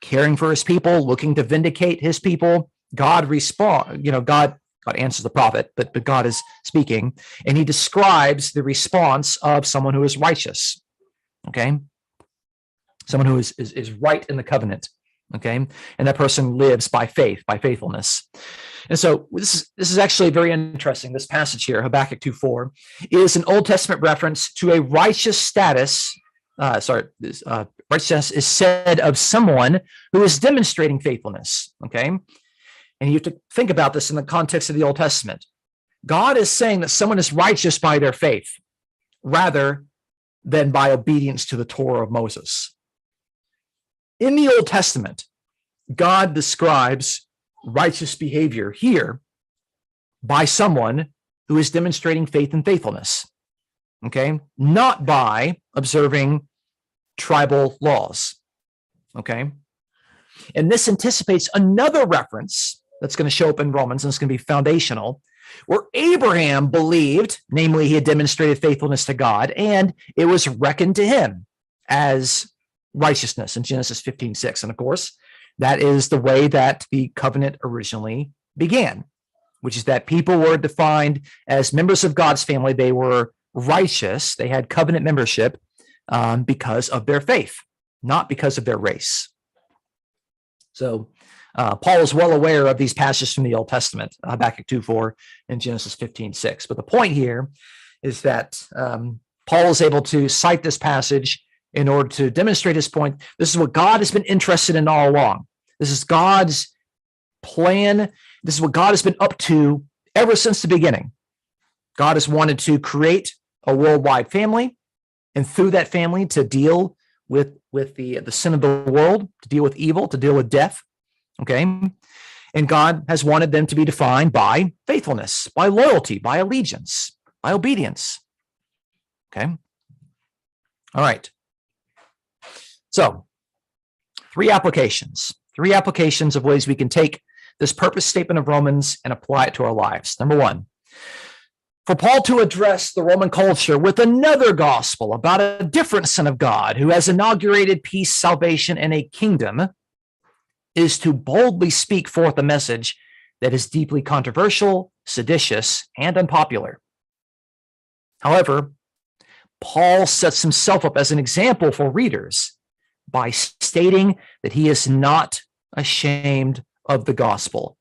Speaker 1: caring for his people, looking to vindicate his people, God answers the prophet, but God is speaking, and he describes the response of someone who is righteous. Okay. Someone who is right in the covenant. Okay, and that person lives by faith, by faithfulness. And so this is actually very interesting. This passage here, Habakkuk 2:4, is an Old Testament reference to a righteous status. Righteousness is said of someone who is demonstrating faithfulness. Okay, and you have to think about this in the context of the Old Testament. God is saying that someone is righteous by their faith rather than by obedience to the Torah of Moses. In the Old Testament, God describes righteous behavior here by someone who is demonstrating faith and faithfulness, okay? Not by observing tribal laws, okay? And this anticipates another reference that's going to show up in Romans, and it's going to be foundational, where Abraham believed, namely, he had demonstrated faithfulness to God, and it was reckoned to him as righteousness in Genesis 15:6. And of course, that is the way that the covenant originally began, which is that people were defined as members of God's family. They were righteous. They had covenant membership because of their faith, not because of their race. So Paul is well aware of these passages from the Old Testament, Habakkuk 2:4 and Genesis 15:6. But the point here is that Paul is able to cite this passage in order to demonstrate his point. This is what God has been interested in all along. This is God's plan. This is what God has been up to ever since the beginning. God has wanted to create a worldwide family, and through that family to deal with the sin of the world, to deal with evil, to deal with death. Okay. And God has wanted them to be defined by faithfulness, by loyalty, by allegiance, by obedience. Okay. All right. So three applications of ways we can take this purpose statement of Romans and apply it to our lives. Number one, for Paul to address the Roman culture with another gospel about a different Son of God who has inaugurated peace, salvation, and a kingdom is to boldly speak forth a message that is deeply controversial, seditious, and unpopular. However, Paul sets himself up as an example for readers by stating that he is not ashamed of the gospel.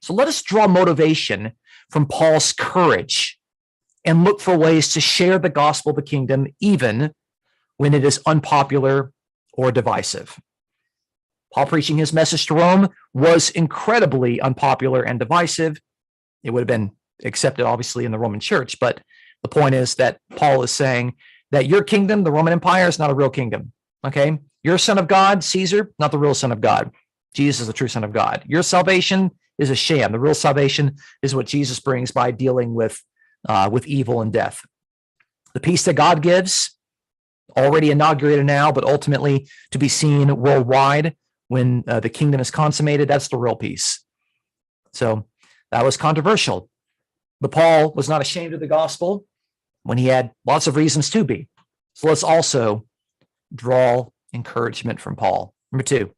Speaker 1: So let us draw motivation from Paul's courage and look for ways to share the gospel of the kingdom, even when it is unpopular or divisive. Paul preaching his message to Rome was incredibly unpopular and divisive. It would have been accepted, obviously, in the Roman church, but the point is that Paul is saying that your kingdom, the Roman Empire, is not a real kingdom. Okay? Your Son of God, Caesar, not the real Son of God. Jesus is the true Son of God. Your salvation is a sham. The real salvation is what Jesus brings by dealing with evil and death. The peace that God gives, already inaugurated now, but ultimately to be seen worldwide when the kingdom is consummated, that's the real peace. So that was controversial. But Paul was not ashamed of the gospel when he had lots of reasons to be. So let's also draw encouragement from Paul. Number two,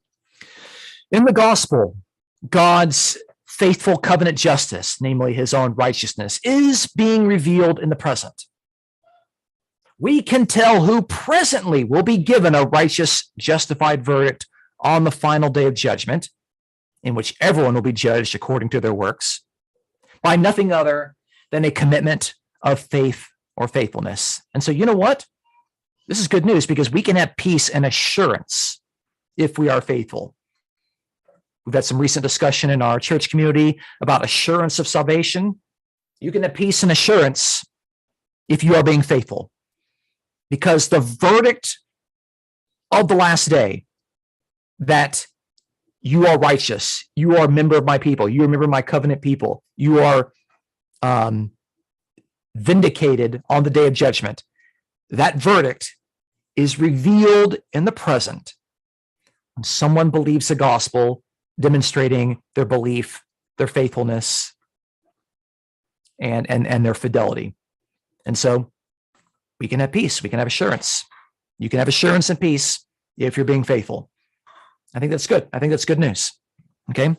Speaker 1: in the gospel, God's faithful covenant justice, namely his own righteousness, is being revealed in the present. We can tell who presently will be given a righteous, justified verdict on the final day of judgment, in which everyone will be judged according to their works, by nothing other than a commitment of faith or faithfulness. And so, you know what? This is good news because we can have peace and assurance if we are faithful. We've had some recent discussion in our church community about assurance of salvation. You can have peace and assurance if you are being faithful, because the verdict of the last day that you are righteous, you are a member of my people, you are a member of my covenant people, you are vindicated on the day of judgment, that verdict is revealed in the present when someone believes the gospel, demonstrating their belief, their faithfulness, and their fidelity. And so we can have peace, we can have assurance. You can have assurance and peace if you're being faithful. I think that's good. I think that's good news. Okay.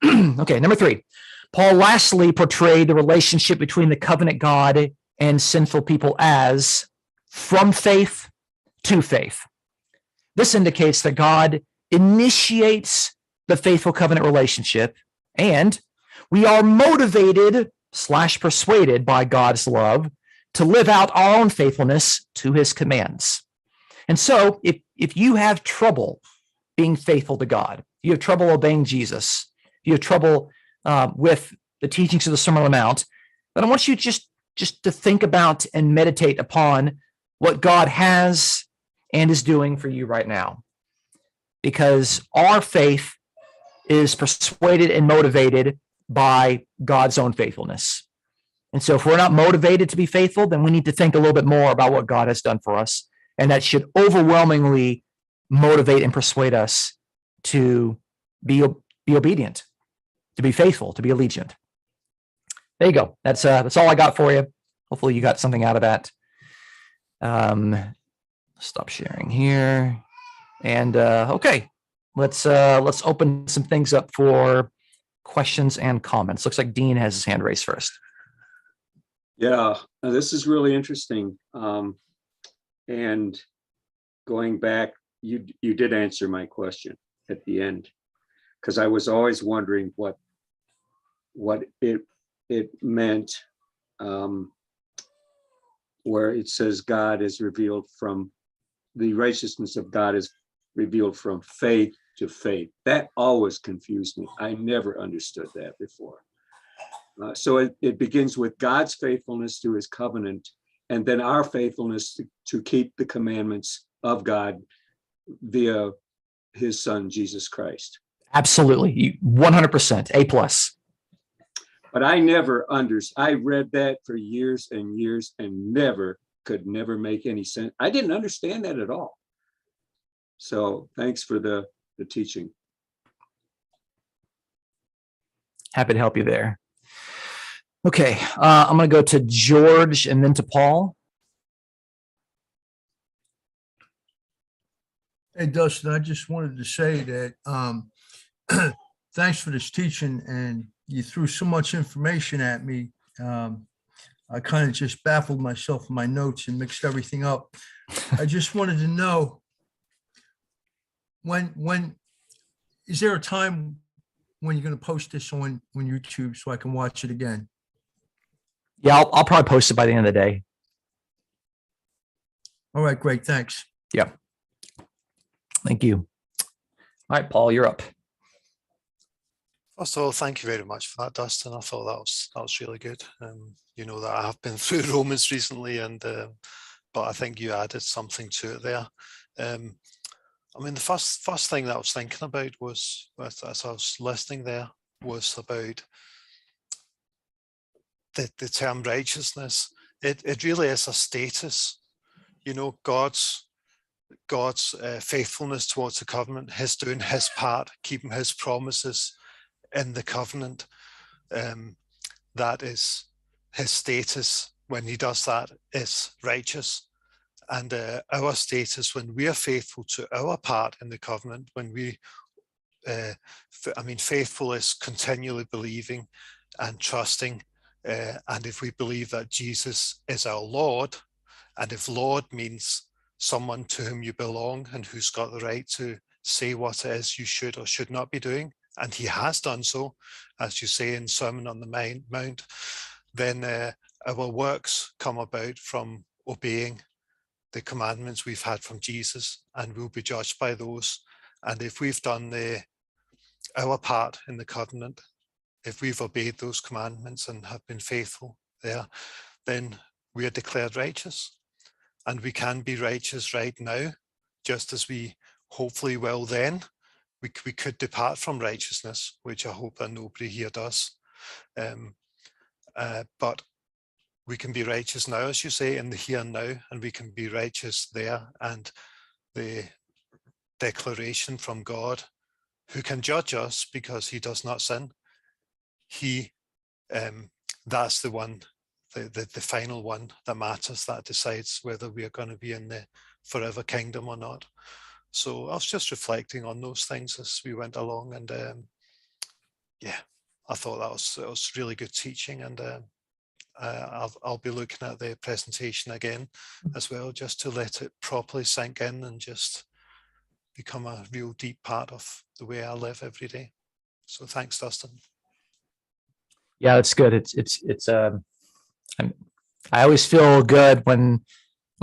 Speaker 1: Okay. Number three, Paul lastly portrayed the relationship between the covenant God and sinful people as from faith to faith. This indicates that God initiates the faithful covenant relationship, and we are motivated / persuaded by God's love to live out our own faithfulness to his commands. And so if you have trouble being faithful to God, you have trouble obeying Jesus, you have trouble with the teachings of the Sermon on the Mount, then I want you just to think about and meditate upon what God has and is doing for you right now. Because our faith is persuaded and motivated by God's own faithfulness. And so if we're not motivated to be faithful, then we need to think a little bit more about what God has done for us. And that should overwhelmingly motivate and persuade us to be obedient, to be faithful, to be allegiant. There you go. That's all I got for you. Hopefully you got something out of that. Stop sharing here. And okay, let's open some things up for questions and comments. Looks like Dean has his hand raised first.
Speaker 2: Yeah, this is really interesting. And going back, you did answer my question at the end, because I was always wondering what it meant, where it says God is revealed from, the righteousness of God is revealed from faith to faith. That always confused me. I never understood that before. So it begins with God's faithfulness to his covenant, and then our faithfulness to keep the commandments of God via his son, Jesus Christ.
Speaker 1: Absolutely. 100%. A plus.
Speaker 2: But I read that for years and years and could never make any sense. I didn't understand that at all. So thanks for the teaching.
Speaker 1: Happy to help you there. Okay, I'm going to go to George and then to Paul.
Speaker 3: Hey, Dustin, I just wanted to say that thanks for this teaching, and you threw so much information at me. I kind of just baffled myself in my notes and mixed everything up. I just wanted to know, when is there a time when you're going to post this on YouTube so I can watch it again?
Speaker 1: Yeah, I'll probably post it by the end of the day.
Speaker 3: All right, great. Thanks.
Speaker 1: Yeah. Thank you. All right, Paul, you're up.
Speaker 4: First of all, thank you very much for that, Dustin. I thought that was really good. You know that I have been through Romans recently, but I think you added something to it there. I mean, the first thing that I was thinking about was, as I was listening there, was about the term righteousness. It really is a status. You know, God's faithfulness towards the covenant, his doing his part, keeping his promises in the covenant. That is his status. When he does that, is righteous. And our status, when we are faithful to our part in the covenant, when we, faithful is continually believing and trusting. And if we believe that Jesus is our Lord, and if Lord means someone to whom you belong and who's got the right to say what it is you should or should not be doing, and he has done so, as you say in Sermon on the Mount, then our works come about from obeying the commandments we've had from Jesus, and we'll be judged by those. And if we've done our part in the covenant, if we've obeyed those commandments and have been faithful there, then we are declared righteous. And we can be righteous right now, just as we hopefully will then. We could depart from righteousness, which I hope that nobody here does. But we can be righteous now, as you say, in the here and now, and we can be righteous there. And the declaration from God, who can judge us because he does not sin, that's the one, the final one that matters, that decides whether we are going to be in the forever kingdom or not. So I was just reflecting on those things as we went along, and I thought that was really good teaching, and I'll be looking at the presentation again as well, just to let it properly sink in and just become a real deep part of the way I live every day. So thanks, Dustin.
Speaker 1: Yeah, it's good. I always feel good when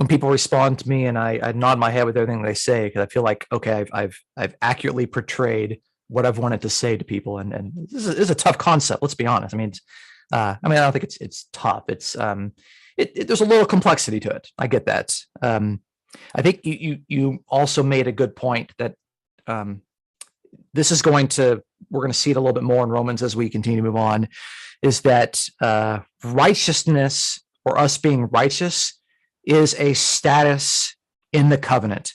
Speaker 1: people respond to me and I nod my head with everything they say, because I feel like, okay, I've accurately portrayed what I've wanted to say to people. And this is a tough concept. Let's be honest. I don't think it's tough. It's there's a little complexity to it. I get that. I think you also made a good point that we're going to see it a little bit more in Romans as we continue to move on, is that righteousness, or us being righteous, is a status in the covenant.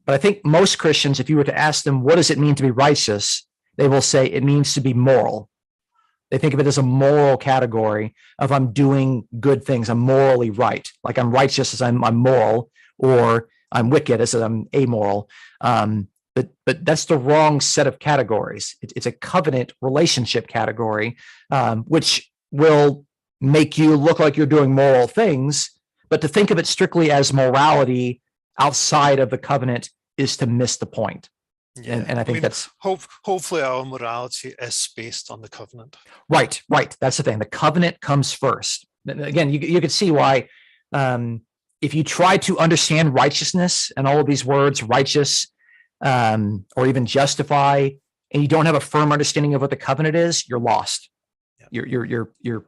Speaker 1: But I think most Christians, if you were to ask them, what does it mean to be righteous? They will say it means to be moral. They think of it as a moral category of, I'm doing good things. I'm morally right. Like I'm righteous as I'm moral, or I'm wicked as I'm amoral. But that's the wrong set of categories. It's a covenant relationship category, which will make you look like you're doing moral things. But to think of it strictly as morality outside of the covenant is to miss the point.
Speaker 4: Yeah.
Speaker 1: And I think that's
Speaker 4: hopefully our morality is based on the covenant.
Speaker 1: Right. That's the thing. The covenant comes first. Again, you could see why, if you try to understand righteousness and all of these words, righteous, or even justify, and you don't have a firm understanding of what the covenant is, you're lost. Yep. You're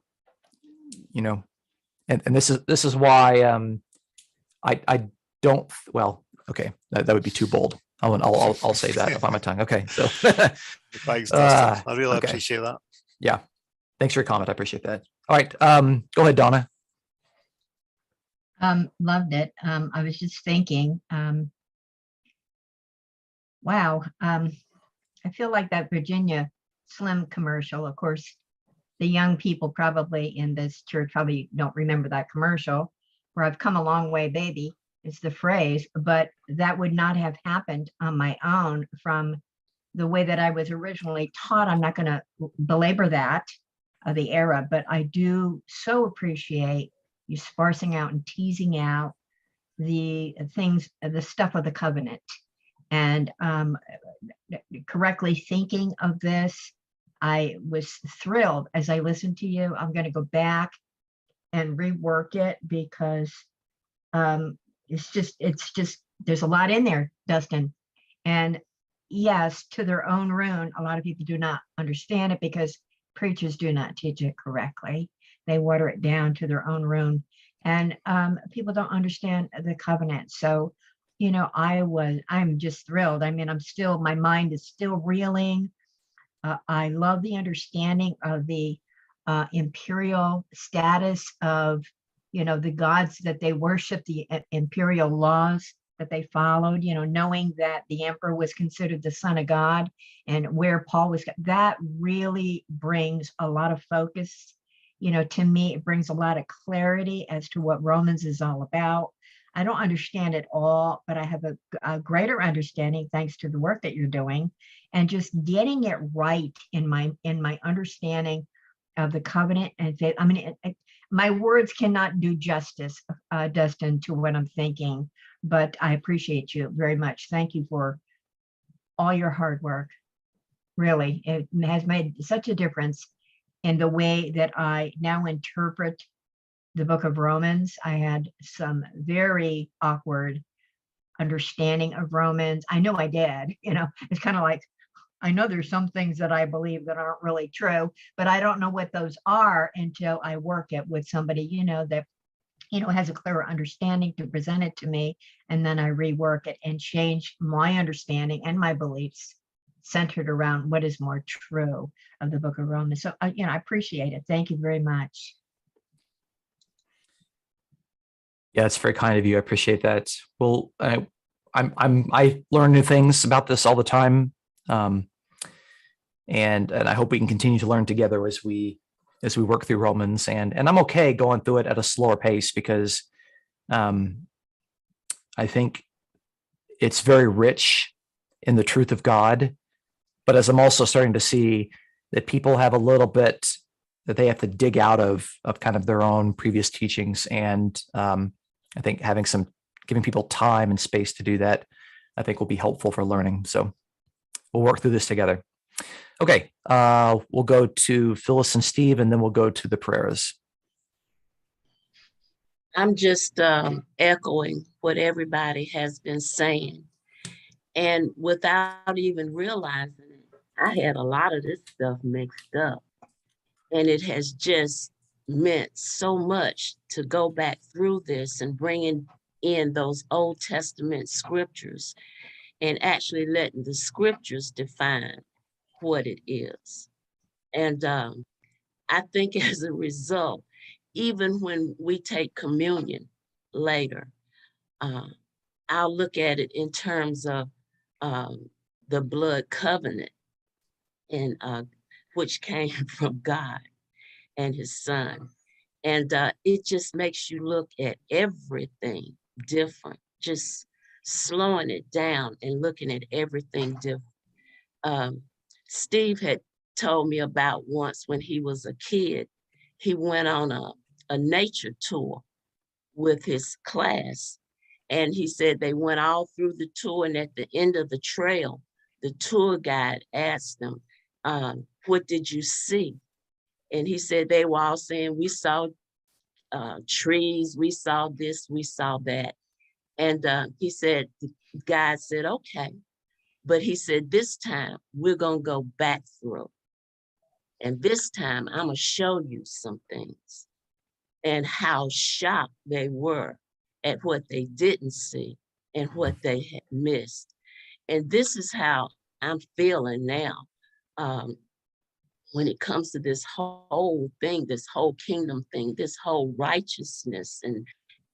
Speaker 1: and this is why I don't, well, Okay, that would be too bold. I'll say that up on my tongue. Okay, so
Speaker 4: Thanks, Dustin. I really
Speaker 1: okay.
Speaker 4: appreciate that.
Speaker 1: Yeah, thanks for your comment. I appreciate that. All right, go ahead, Donna.
Speaker 5: Loved it. I was just thinking, wow. I feel like that Virginia Slim commercial. Of course, the young people probably in this church probably don't remember that commercial, where I've come a long way, baby, is the phrase, but that would not have happened on my own from the way that I was originally taught. I'm not going to belabor that, the era, but I do so appreciate you sparsing out and teasing out the things, the stuff of the covenant, and correctly thinking of this. I was thrilled as I listened to you. I'm going to go back and rework it because it's just, there's a lot in there, Dustin. And yes, to their own ruin, a lot of people do not understand it because preachers do not teach it correctly. They water it down to their own ruin. And people don't understand the covenant. So, you know, I'm just thrilled. I mean, my mind is still reeling. I love the understanding of the imperial status of, you know, the gods that they worship, the imperial laws that they followed, you know, knowing that the emperor was considered the son of God, and where Paul was, that really brings a lot of focus. You know, to me, it brings a lot of clarity as to what Romans is all about. I don't understand it all, but I have a greater understanding thanks to the work that you're doing, and just getting it right in my understanding of the covenant and faith. I mean, my words cannot do justice, Dustin, to what I'm thinking, but I appreciate you very much. Thank you for all your hard work. Really, it has made such a difference in the way that I now interpret the book of Romans. I had some very awkward understanding of Romans. I know I did, you know, it's kind of like, I know there's some things that I believe that aren't really true, but I don't know what those are until I work it with somebody, you know, that, you know, has a clearer understanding to present it to me. And then I rework it and change my understanding and my beliefs centered around what is more true of the book of Romans. So, you know, I appreciate it. Thank you very much.
Speaker 1: Yeah, it's very kind of you. I appreciate that. Well, I learn new things about this all the time, and I hope we can continue to learn together as we work through Romans. And I'm okay going through it at a slower pace because I think it's very rich in the truth of God. But as I'm also starting to see that people have a little bit that they have to dig out of kind of their own previous teachings, and I think giving people time and space to do that, I think will be helpful for learning. So we'll work through this together. Okay, we'll go to Phyllis and Steve, and then we'll go to the prayers.
Speaker 6: I'm just echoing what everybody has been saying. And without even realizing it, I had a lot of this stuff mixed up. And it has just meant so much to go back through this and bringing in those Old Testament scriptures and actually letting the scriptures define what it is. And I think as a result, even when we take communion later, I'll look at it in terms of the blood covenant, and which came from God and his son. And it just makes you look at everything different, just slowing it down and looking at everything different. Steve had told me about once when he was a kid, he went on a nature tour with his class. And he said they went all through the tour, and at the end of the trail, the tour guide asked them, what did you see? And he said they were all saying, we saw trees, we saw this, we saw that. And he said, the guide said, okay. But he said, this time we're gonna go back through. And this time I'm gonna show you some things. And how shocked they were at what they didn't see. and what they had missed. And this is how I'm feeling now. When it comes to this whole thing, this whole kingdom thing, this whole righteousness and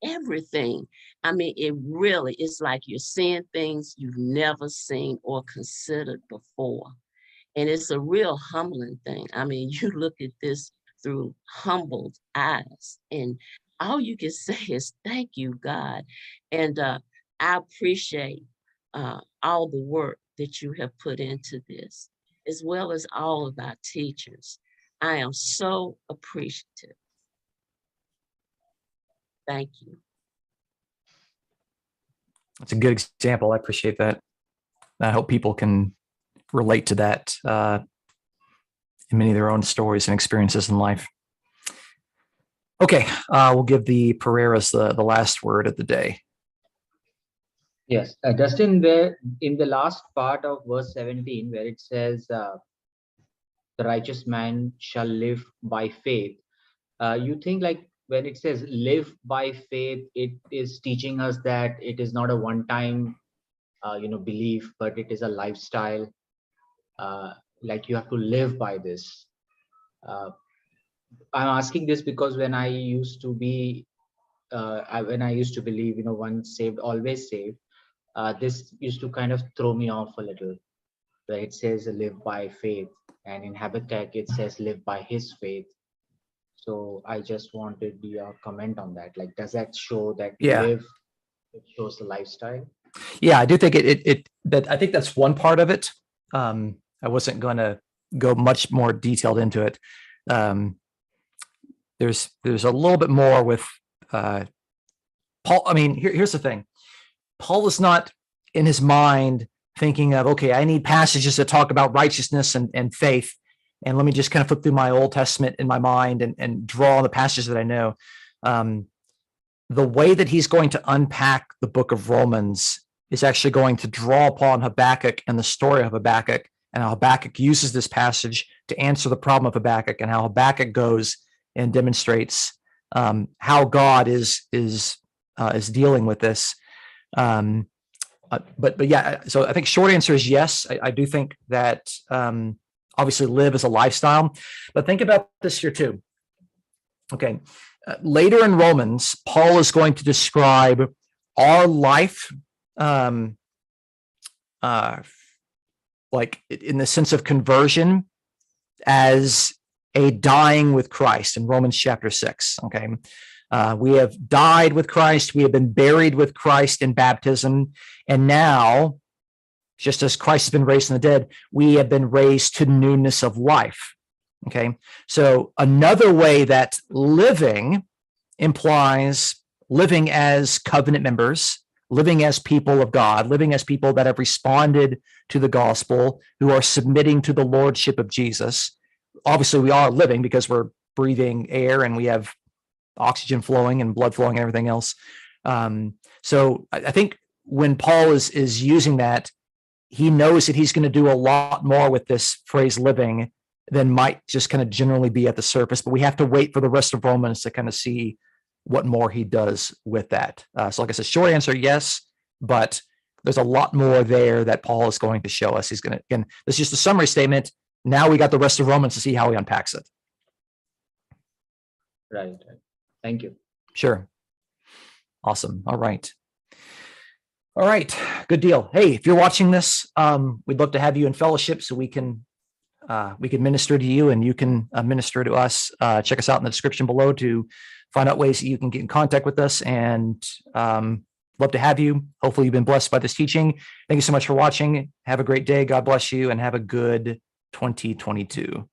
Speaker 6: everything. I mean, it really is like you're seeing things you've never seen or considered before. And it's a real humbling thing. I mean, you look at this through humbled eyes, and all you can say is, thank you, God. And I appreciate all the work that you have put into this, as well as all of our teachers. I am so appreciative. Thank you.
Speaker 1: That's a good example. I appreciate that. I hope people can relate to that in many of their own stories and experiences in life. Okay, we'll give the Pereiras the last word of the day.
Speaker 7: Yes, Dustin, where in the last part of verse 17, where it says, the righteous man shall live by faith. You think like when it says live by faith, it is teaching us that it is not a one-time, belief, but it is a lifestyle. Like you have to live by this. I'm asking this because when I used to be, when I used to believe, once saved, always saved, this used to kind of throw me off a little, where it says live by faith, and in Habakkuk it says live by his faith. So I just wanted your comment on that. Like, does that show that live? It shows the lifestyle.
Speaker 1: Yeah, I do think that I think that's one part of it. I wasn't going to go much more detailed into it. There's a little bit more with Paul. I mean, here's the thing. Paul is not in his mind thinking of, okay, I need passages that talk about righteousness and faith. And let me just kind of flip through my Old Testament in my mind and draw on the passages that I know. The way that he's going to unpack the book of Romans is actually going to draw upon Habakkuk and the story of Habakkuk, and how Habakkuk uses this passage to answer the problem of Habakkuk, and how Habakkuk goes and demonstrates how God is dealing with this. But yeah, so I think short answer is yes. I do think that obviously live as a lifestyle, but think about this here too. Okay, later in Romans, Paul is going to describe our life, like in the sense of conversion, as a dying with Christ in Romans chapter 6. Okay. We have died with Christ. We have been buried with Christ in baptism. And now, just as Christ has been raised from the dead, we have been raised to newness of life. Okay. So another way that living implies living as covenant members, living as people of God, living as people that have responded to the gospel, who are submitting to the lordship of Jesus. Obviously, we are living because we're breathing air and we have oxygen flowing and blood flowing and everything else. So I think when Paul is using that, he knows that he's going to do a lot more with this phrase living than might just kind of generally be at the surface, but we have to wait for the rest of Romans to kind of see what more he does with that. So like I said, short answer, yes, but there's a lot more there that Paul is going to show us. He's going to, again, this is just a summary statement. Now we got the rest of Romans to see how he unpacks it.
Speaker 7: Right. Thank you.
Speaker 1: Sure. Awesome. All right. All right. Good deal. Hey, if you're watching this, we'd love to have you in fellowship so we can minister to you and you can minister to us. Check us out in the description below to find out ways that you can get in contact with us, and love to have you. Hopefully you've been blessed by this teaching. Thank you so much for watching. Have a great day. God bless you and have a good 2022.